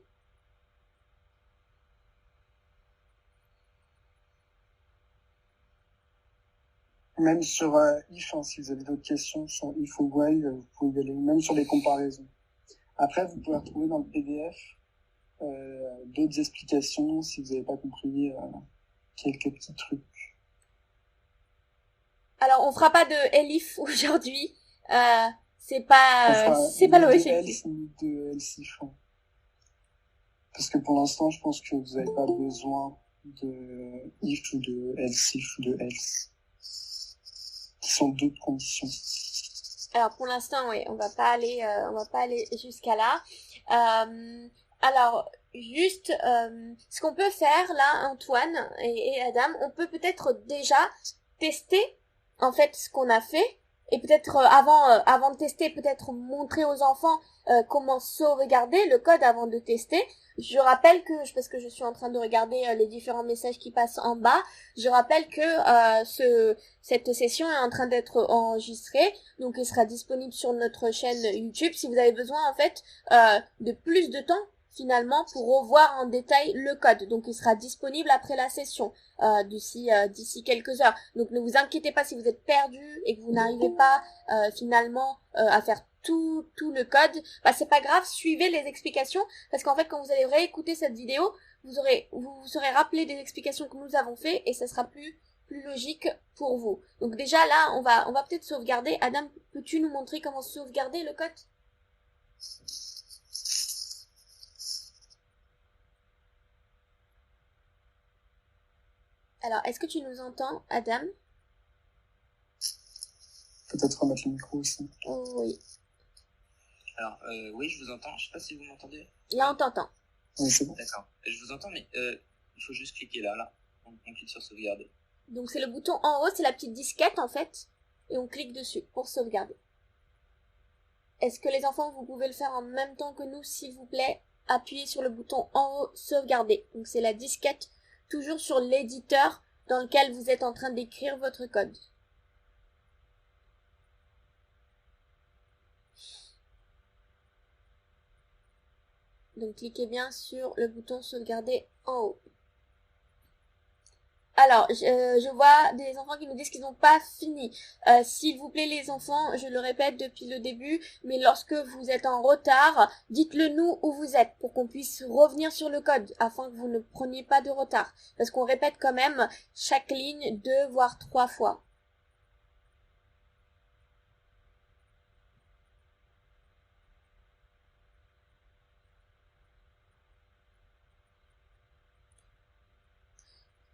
Même sur if, hein, si vous avez d'autres questions sur if ou while, vous pouvez y aller, même sur les comparaisons. Après, vous pouvez retrouver dans le PDF d'autres explications si vous n'avez pas compris quelques petits trucs. Alors, on fera pas de elif aujourd'hui. C'est pas l'objectif. Ni de else if, hein. Parce que pour l'instant, je pense que vous n'avez pas besoin de if ou de else if ou de else, qui sont d'autres conditions. Alors pour l'instant, oui, on va pas aller jusqu'à là. Alors juste, ce qu'on peut faire là, Antoine et Adam, on peut peut-être déjà tester en fait ce qu'on a fait et peut-être avant de tester, peut-être montrer aux enfants comment sauvegarder le code avant de tester. Je rappelle parce que je suis en train de regarder les différents messages qui passent en bas, je rappelle que cette session est en train d'être enregistrée, donc elle sera disponible sur notre chaîne YouTube si vous avez besoin en fait de plus de temps finalement pour revoir en détail le code. Donc il sera disponible après la session d'ici quelques heures. Donc ne vous inquiétez pas si vous êtes perdu et que vous n'arrivez pas finalement à faire tout le code, bah c'est pas grave, suivez les explications parce qu'en fait quand vous allez réécouter cette vidéo, vous serez rappelé des explications que nous avons fait et ça sera plus logique pour vous. Donc déjà là, on va peut-être sauvegarder. Adam, peux-tu nous montrer comment sauvegarder le code? Alors, est-ce que tu nous entends, Adam? Peut-être remettre le micro aussi. Oh, oui. Alors, oui, je vous entends. Je sais pas si vous m'entendez. Là, on t'entend. Oui, c'est bon. D'accord. Je vous entends, mais il faut juste cliquer là. On clique sur sauvegarder. Donc, c'est le bouton en haut, c'est la petite disquette, en fait. Et on clique dessus pour sauvegarder. Est-ce que les enfants, vous pouvez le faire en même temps que nous, s'il vous plaît? Appuyez sur le bouton en haut, sauvegarder. Donc, c'est la disquette toujours sur l'éditeur dans lequel vous êtes en train d'écrire votre code. Donc cliquez bien sur le bouton sauvegarder en haut. Alors, je vois des enfants qui nous disent qu'ils n'ont pas fini. S'il vous plaît les enfants, je le répète depuis le début, mais lorsque vous êtes en retard, dites-le nous où vous êtes pour qu'on puisse revenir sur le code afin que vous ne preniez pas de retard. Parce qu'on répète quand même chaque ligne 2 voire 3 fois.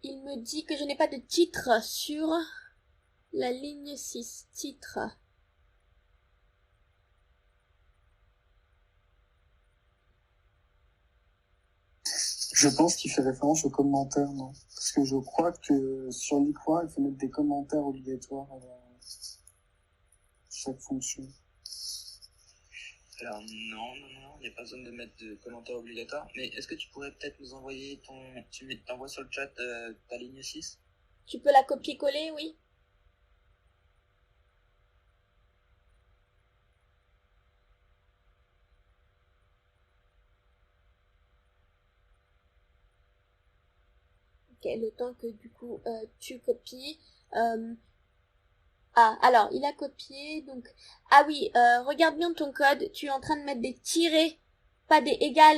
Il me dit que je n'ai pas de titre sur la ligne 6. Titre. Je pense qu'il fait référence aux commentaires, non? Parce que je crois que sur l'ICROI, il faut mettre des commentaires obligatoires à chaque fonction. Alors, non, il n'y a pas besoin de mettre de commentaires obligatoires. Mais est-ce que tu pourrais peut-être nous envoyer tu t'envoies sur le chat ta ligne 6? Tu peux la copier-coller, oui? Ok, le temps que du coup tu copies. Ah, alors il a copié, donc ah oui, regarde bien ton code. Tu es en train de mettre des tirets, pas des égal.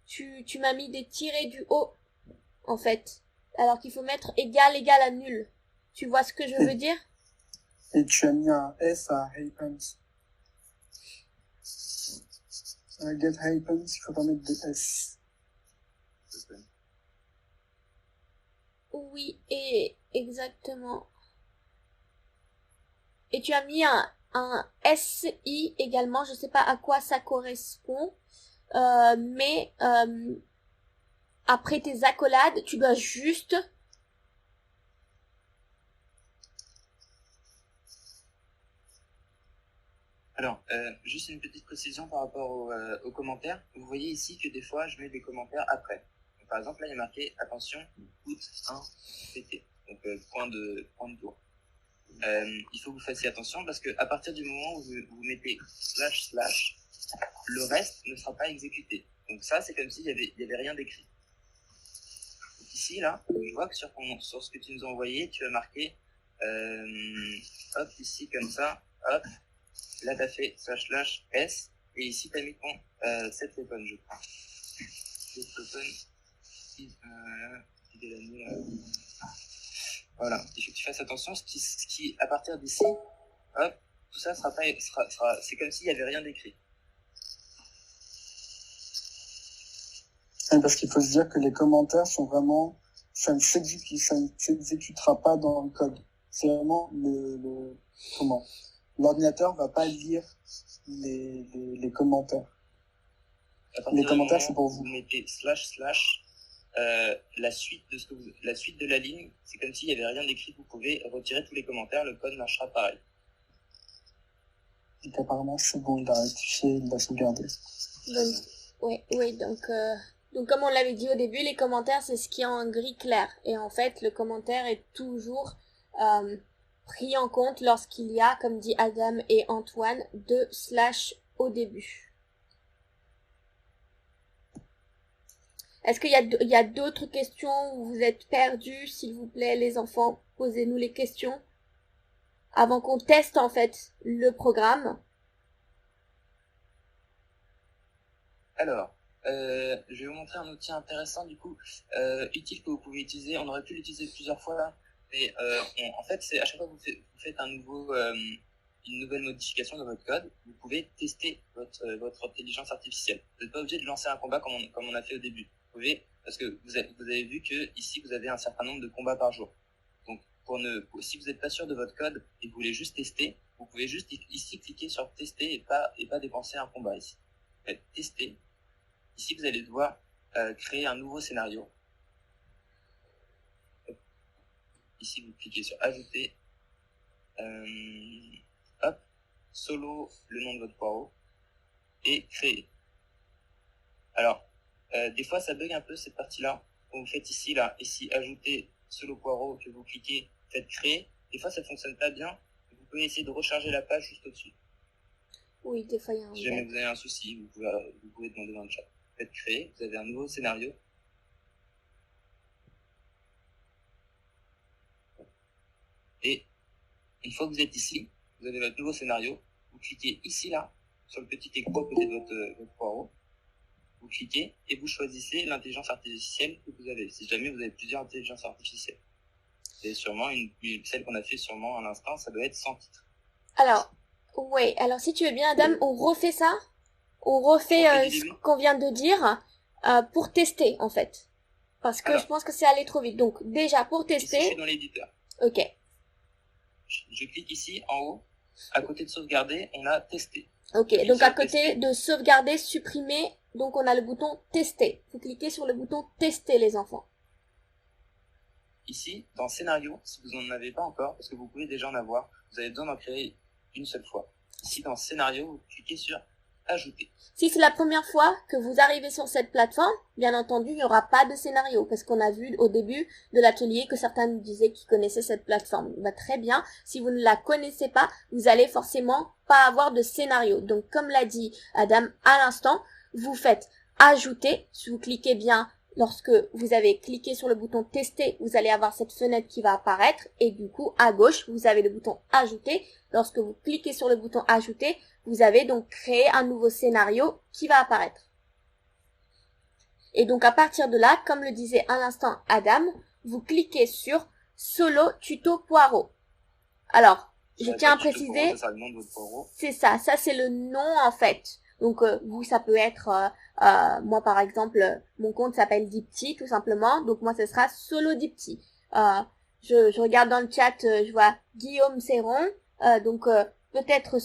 Tu m'as mis des tirets du haut, en fait, alors qu'il faut mettre égal à nul. Tu vois ce que je veux dire? Et tu as mis un S à happens. Get happens, il faut pas mettre de S. Oui, et exactement. Et tu as mis un SI également, je sais pas à quoi ça correspond, mais après tes accolades, tu dois juste... Alors, juste une petite précision par rapport aux commentaires. Vous voyez ici que des fois, je mets des commentaires après. Donc, par exemple, là, il y a marqué « Attention, put 1 PT ». Donc, point de tour. Il faut que vous fassiez attention parce que à partir du moment où vous mettez //, le reste ne sera pas exécuté. Donc ça, c'est comme s'il y avait rien d'écrit. Donc ici, là, je vois que sur ce que tu nous as envoyé, tu as marqué, hop, ici, comme ça, hop, là, tu as fait // S, et ici, tu as mis ton set weapon, je crois. Set weapon, voilà, il faut que tu fasses attention, ce qui à partir d'ici, hop, tout ça sera c'est comme s'il n'y avait rien d'écrit. Parce qu'il faut se dire que les commentaires sont vraiment, ça ne s'exécutera pas dans le code. C'est vraiment l'ordinateur va pas lire les commentaires. Les commentaires, c'est pour vous. Vous mettez // la suite de la ligne, c'est comme s'il n'y avait rien d'écrit. Vous pouvez retirer tous les commentaires, le code marchera pareil. Donc apparemment c'est bon, il a rectifié, il a sauvegardé. Donc comme on l'avait dit au début, les commentaires c'est ce qui est en gris clair. Et en fait le commentaire est toujours pris en compte lorsqu'il y a, comme dit Adam et Antoine, 2 / au début. Est-ce qu'il y a d'autres questions où vous êtes perdus? S'il vous plaît, les enfants, posez-nous les questions avant qu'on teste en fait le programme. Alors, je vais vous montrer un outil intéressant du coup, utile que vous pouvez utiliser. On aurait pu l'utiliser plusieurs fois là, mais en fait, c'est à chaque fois que vous faites une nouvelle modification de votre code, vous pouvez tester votre intelligence artificielle. Vous n'êtes pas obligé de lancer un combat comme on a fait au début. Vous pouvez, parce que vous avez vu que ici vous avez un certain nombre de combats par jour. Donc si vous n'êtes pas sûr de votre code et que vous voulez juste tester, vous pouvez juste ici cliquer sur tester et pas dépenser un combat ici. Faites tester. Ici vous allez devoir créer un nouveau scénario. Ici vous cliquez sur ajouter. Hop, solo le nom de votre poireau et créer. Alors, des fois ça bug un peu cette partie-là. Quand vous faites ici ajouter solo poireau, que vous cliquez, faites créer. Des fois ça fonctionne pas bien. Vous pouvez essayer de recharger la page juste au-dessus. Oui, des fois il y a un Si jamais vous avez un souci, vous pouvez demander dans le chat. Faites créer, vous avez un nouveau scénario. Et une fois que vous êtes ici, vous avez votre nouveau scénario. Vous cliquez ici là, sur le petit écran à côté de votre poireau. Vous cliquez et vous choisissez l'intelligence artificielle que vous avez. Si jamais vous avez plusieurs intelligences artificielles. C'est sûrement celle qu'on a fait sûrement à l'instant, ça doit être sans titre. Alors si tu veux bien Adam, on refait ça. On refait ce qu'on vient de dire pour tester en fait. Parce que je pense que c'est allé trop vite. Donc déjà pour tester. Ici, je suis dans l'éditeur. Ok. Je clique ici en haut. À côté de sauvegarder, on a testé. Ok, donc à côté de sauvegarder, supprimer, donc on a le bouton tester. Vous cliquez sur le bouton tester les enfants. Ici, dans scénario, si vous n'en avez pas encore, parce que vous pouvez déjà en avoir, vous avez besoin d'en créer une seule fois. Ici, dans scénario, vous cliquez sur ajouter. Si c'est la première fois que vous arrivez sur cette plateforme, bien entendu, il n'y aura pas de scénario, parce qu'on a vu au début de l'atelier que certains nous disaient qu'ils connaissaient cette plateforme. Bah, très bien. Si vous ne la connaissez pas, vous allez forcément pas avoir de scénario. Donc, comme l'a dit Adam à l'instant, vous faites ajouter. Si vous cliquez bien lorsque vous avez cliqué sur le bouton tester, vous allez avoir cette fenêtre qui va apparaître et du coup à gauche vous avez le bouton ajouter. Lorsque vous cliquez sur le bouton ajouter, vous avez donc créé un nouveau scénario qui va apparaître. Et donc à partir de là, comme le disait à l'instant Adam, vous cliquez sur solo tuto poireau. Alors, je tiens à préciser, c'est ça c'est le nom en fait. Donc vous, ça peut être, moi par exemple, mon compte s'appelle Dipti tout simplement, donc moi ce sera Solo Dipti. Je regarde dans le chat, je vois Guillaume Serron, donc peut-être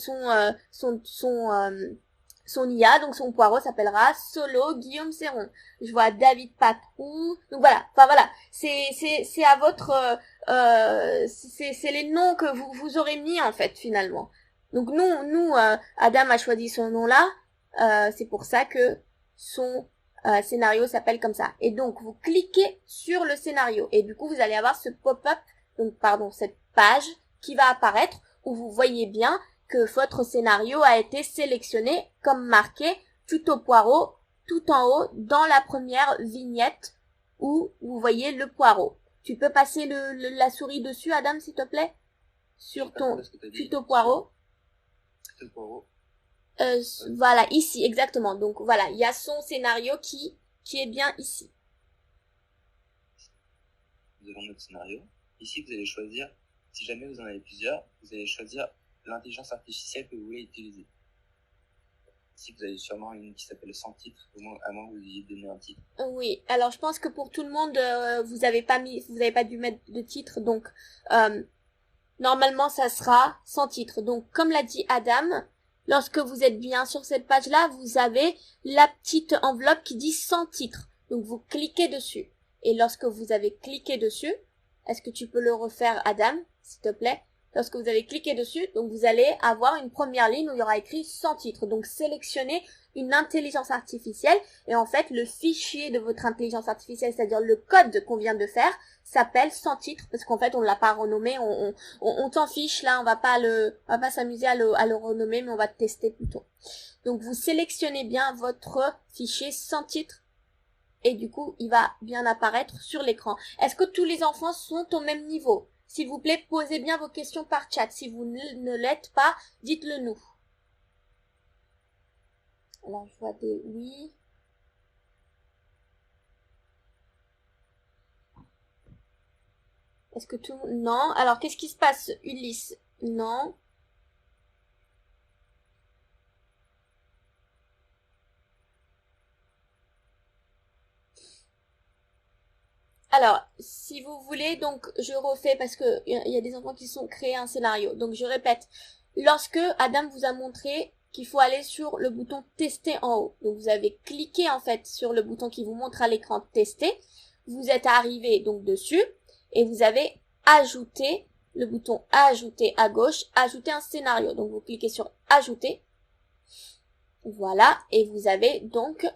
son IA, donc son poireau s'appellera Solo Guillaume Serron. Je vois David Patrou, donc voilà, enfin voilà, c'est à votre, c'est les noms que vous aurez mis en fait finalement. Donc nous Adam a choisi ce nom-là. C'est pour ça que son scénario s'appelle comme ça. Et donc, vous cliquez sur le scénario. Et du coup, vous allez avoir ce pop-up, donc pardon, cette page qui va apparaître où vous voyez bien que votre scénario a été sélectionné comme marqué tuto poireau tout en haut dans la première vignette où vous voyez le poireau. Tu peux passer la souris dessus, Adam, s'il te plaît? Sur ton tuto poireau. Tuto poireau. Voilà, ici, exactement. Donc voilà, il y a son scénario qui est bien ici. Nous avons notre scénario. Ici, vous allez choisir, si jamais vous en avez plusieurs, vous allez choisir l'intelligence artificielle que vous voulez utiliser. Ici, vous avez sûrement une qui s'appelle sans titre, à moins que vous ayez donné un titre. Oui, alors je pense que pour tout le monde, vous avez pas dû mettre de titre, donc normalement ça sera sans titre. Donc comme l'a dit Adam, lorsque vous êtes bien sur cette page-là, vous avez la petite enveloppe qui dit sans titre. Donc vous cliquez dessus. Et lorsque vous avez cliqué dessus, est-ce que tu peux le refaire, Adam, s'il te plaît? Lorsque vous avez cliqué dessus, donc vous allez avoir une première ligne où il y aura écrit sans titre. Donc sélectionnez une intelligence artificielle et en fait le fichier de votre intelligence artificielle, c'est-à-dire le code qu'on vient de faire, s'appelle sans titre parce qu'en fait on ne l'a pas renommé, on s'en fiche là, on va pas s'amuser à le renommer, mais on va tester plutôt. Donc vous sélectionnez bien votre fichier sans titre et du coup il va bien apparaître sur l'écran. Est-ce que tous les enfants sont au même niveau? S'il vous plaît, posez bien vos questions par chat. Si vous ne l'êtes pas, dites-le nous. Alors, je vois des oui. Est-ce que tout... Non. Alors, qu'est-ce qui se passe, Ulysse? Non. Alors, si vous voulez, donc, je refais parce que il y a des enfants qui sont créés un scénario. Donc, je répète. Lorsque Adam vous a montré qu'il faut aller sur le bouton tester en haut. Donc, vous avez cliqué, en fait, sur le bouton qui vous montre à l'écran tester. Vous êtes arrivé, donc, dessus. Et vous avez ajouté le bouton ajouter à gauche, ajouter un scénario. Donc, vous cliquez sur ajouter. Voilà. Et vous avez, donc,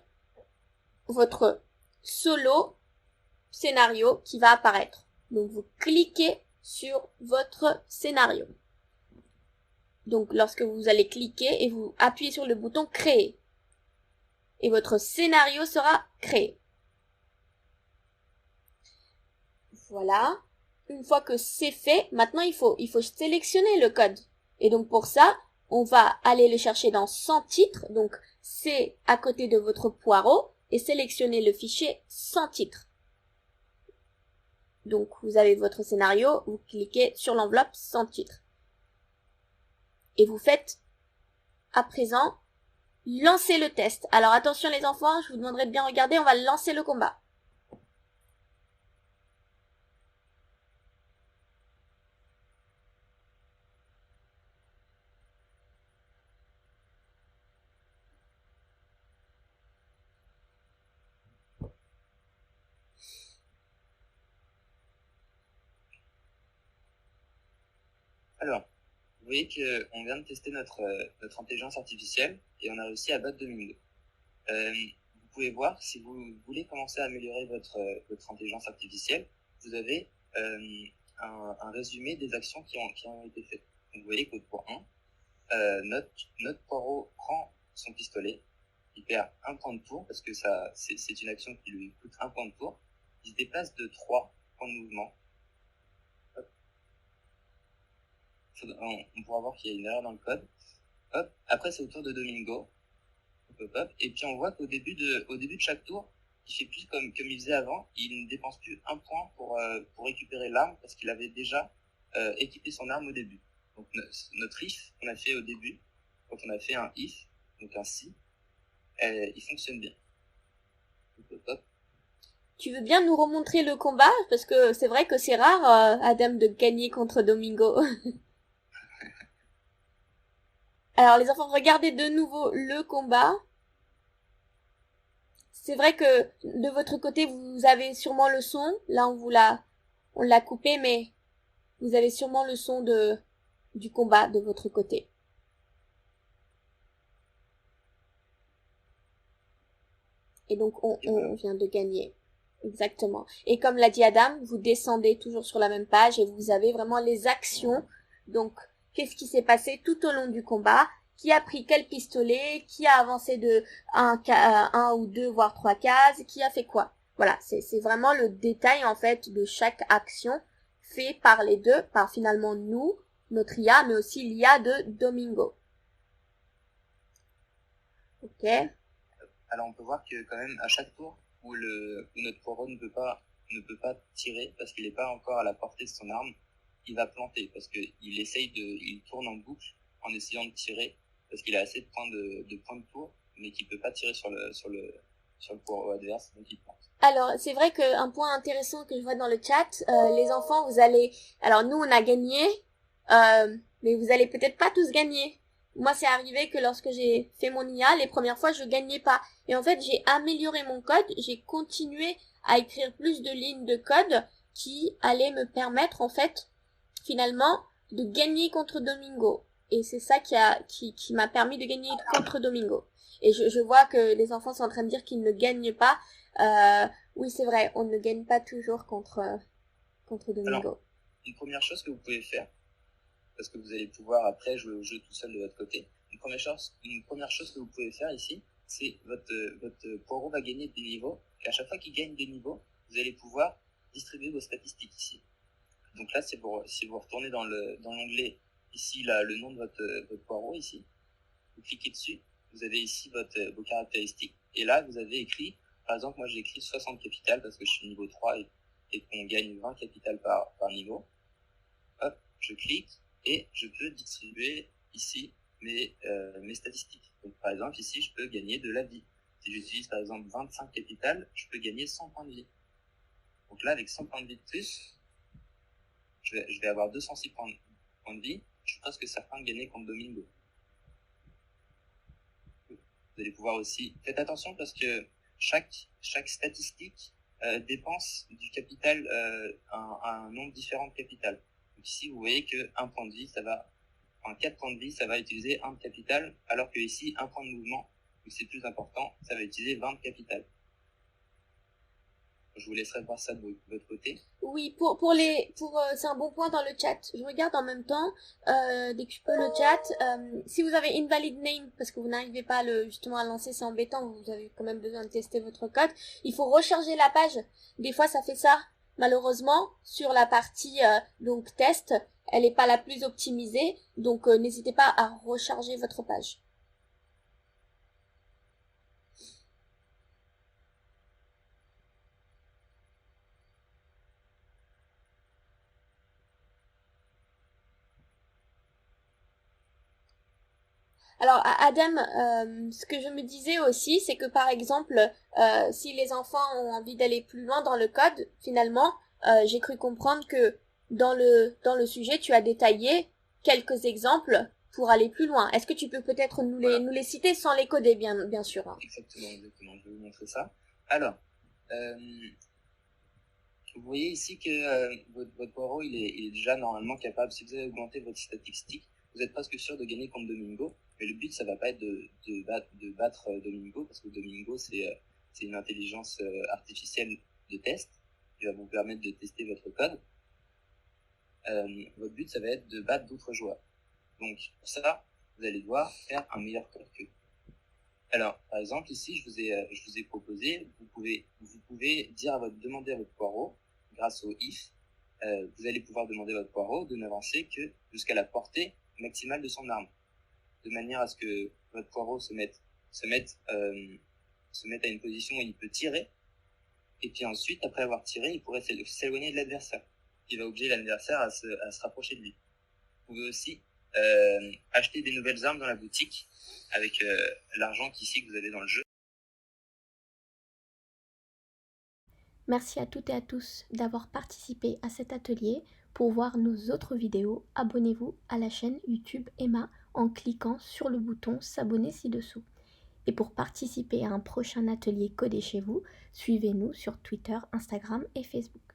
votre solo scénario qui va apparaître. Donc vous cliquez sur votre scénario. Donc lorsque vous allez cliquer et vous appuyez sur le bouton créer. Et votre scénario sera créé. Voilà. Une fois que c'est fait, maintenant il faut sélectionner le code. Et donc pour ça, on va aller le chercher dans sans titre. Donc c'est à côté de votre poireau et sélectionner le fichier sans titre. Donc, vous avez votre scénario, vous cliquez sur l'enveloppe sans titre. Et vous faites, à présent, lancer le test. Alors, attention les enfants, je vous demanderai de bien regarder, on va lancer le combat. Alors, vous voyez qu'on vient de tester notre intelligence artificielle et on a réussi à battre Domingo. Vous pouvez voir, si vous voulez commencer à améliorer votre intelligence artificielle, vous avez un résumé des actions qui ont été faites. Donc, vous voyez qu'au point 1, notre poireau prend son pistolet il perd un point de tour parce que ça, c'est une action qui lui coûte un point de tour. Il se déplace de 3 points de mouvement. Hop. On pourra voir qu'il y a une erreur dans le code. Hop. Après, c'est au tour de Domingo. Hop, hop. Et puis, on voit qu'au début de chaque tour, il fait plus comme il faisait avant. Il ne dépense plus un point pour récupérer l'arme parce qu'il avait déjà équipé son arme au début. Donc, notre if qu'on a fait au début, quand on a fait un if, donc un si, il fonctionne bien. Hop, hop. Tu veux bien nous remontrer le combat? Parce que c'est vrai que c'est rare, Adam, de gagner contre Domingo. Alors, les enfants, regardez de nouveau le combat. C'est vrai que de votre côté, vous avez sûrement le son. Là, on l'a coupé, mais vous avez sûrement le son du combat de votre côté. Et donc, on vient de gagner. Exactement. Et comme l'a dit Adam, vous descendez toujours sur la même page et vous avez vraiment les actions. Donc, qu'est-ce qui s'est passé tout au long du combat? Qui a pris quel pistolet? Qui a avancé de un ou deux, voire 3 cases? Qui a fait quoi? Voilà, c'est vraiment le détail, en fait, de chaque action fait par les deux, par finalement nous, notre IA, mais aussi l'IA de Domingo. Ok. Alors, on peut voir que quand même, à chaque tour, où notre poireau ne peut pas tirer parce qu'il n'est pas encore à la portée de son arme, il va planter parce que il tourne en boucle en essayant de tirer parce qu'il a assez de points de tour, mais qu'il peut pas tirer sur le poireau adverse, donc il plante. Alors, c'est vrai qu'un point intéressant que je vois dans le chat, les enfants, alors nous on a gagné, mais vous allez peut-être pas tous gagner. Moi, c'est arrivé que lorsque j'ai fait mon IA, les premières fois, je gagnais pas. Et en fait, j'ai amélioré mon code, j'ai continué à écrire plus de lignes de code qui allaient me permettre, en fait, finalement, de gagner contre Domingo. Et c'est ça qui m'a permis de gagner contre Domingo. Et je vois que les enfants sont en train de dire qu'ils ne gagnent pas. Oui, c'est vrai, on ne gagne pas toujours contre Domingo. Alors, une première chose que vous pouvez faire, parce que vous allez pouvoir après jouer au jeu tout seul de votre côté. Une première chose que vous pouvez faire ici, c'est votre poireau va gagner des niveaux, et à chaque fois qu'il gagne des niveaux, vous allez pouvoir distribuer vos statistiques ici. Donc là, si vous retournez dans l'onglet, ici, là, le nom de votre poireau, ici, vous cliquez dessus, vous avez ici vos caractéristiques, et là, vous avez écrit, par exemple, moi j'ai écrit 60 capitales, parce que je suis niveau 3 et qu'on gagne 20 capitales par niveau. Hop, je clique, et je peux distribuer ici mes statistiques. Donc, par exemple, ici, je peux gagner de la vie. Si j'utilise, par exemple, 25 capitales, je peux gagner 100 points de vie. Donc là, avec 100 points de vie de plus, je vais avoir 206 points de vie. Je suis presque certain de gagner contre Domingo. Vous allez pouvoir aussi... Faites attention parce que chaque statistique dépense du capital un nombre différent de capital. Donc ici, vous voyez que 4 points de vie, ça va utiliser 1 de capital, alors que ici, 1 point de mouvement, donc c'est plus important, ça va utiliser 20 de capital. Je vous laisserai voir ça de votre côté. Oui, c'est un bon point dans le chat. Je regarde en même temps, dès que je peux le chat. Si vous avez invalid name, parce que vous n'arrivez pas justement à lancer, c'est embêtant, vous avez quand même besoin de tester votre code. Il faut recharger la page. Des fois, ça fait ça. Malheureusement, sur la partie donc test, elle n'est pas la plus optimisée, donc n'hésitez pas à recharger votre page. Alors Adam, ce que je me disais aussi, c'est que par exemple, si les enfants ont envie d'aller plus loin dans le code, finalement, j'ai cru comprendre que dans le sujet, tu as détaillé quelques exemples pour aller plus loin. Est-ce que tu peux peut-être nous les citer sans les coder, bien sûr. Hein. Exactement. Je vais vous montrer ça. Alors, vous voyez ici que votre poireau, il est déjà normalement capable, si vous avez augmenté votre statistique, vous êtes presque sûr de gagner contre Domingo. Mais le but, ça va pas être de battre Domingo, parce que Domingo, c'est une intelligence artificielle de test qui va vous permettre de tester votre code. Votre but, ça va être de battre d'autres joueurs. Donc, pour ça, vous allez devoir faire un meilleur code qu'eux. Alors, par exemple, ici, je vous ai proposé, vous pouvez demander à votre poireau, grâce au if, vous allez pouvoir demander à votre poireau de n'avancer que jusqu'à la portée maximale de son arme, de manière à ce que votre poireau se mette à une position où il peut tirer, et puis ensuite, après avoir tiré, il pourrait s'éloigner de l'adversaire, qui va obliger l'adversaire à se rapprocher de lui. Vous pouvez aussi acheter des nouvelles armes dans la boutique avec l'argent que vous avez dans le jeu. Merci à toutes et à tous d'avoir participé à cet atelier. Pour voir nos autres vidéos, abonnez-vous à la chaîne YouTube Emma en cliquant sur le bouton s'abonner ci-dessous. Et pour participer à un prochain atelier codé chez vous, suivez-nous sur Twitter, Instagram et Facebook.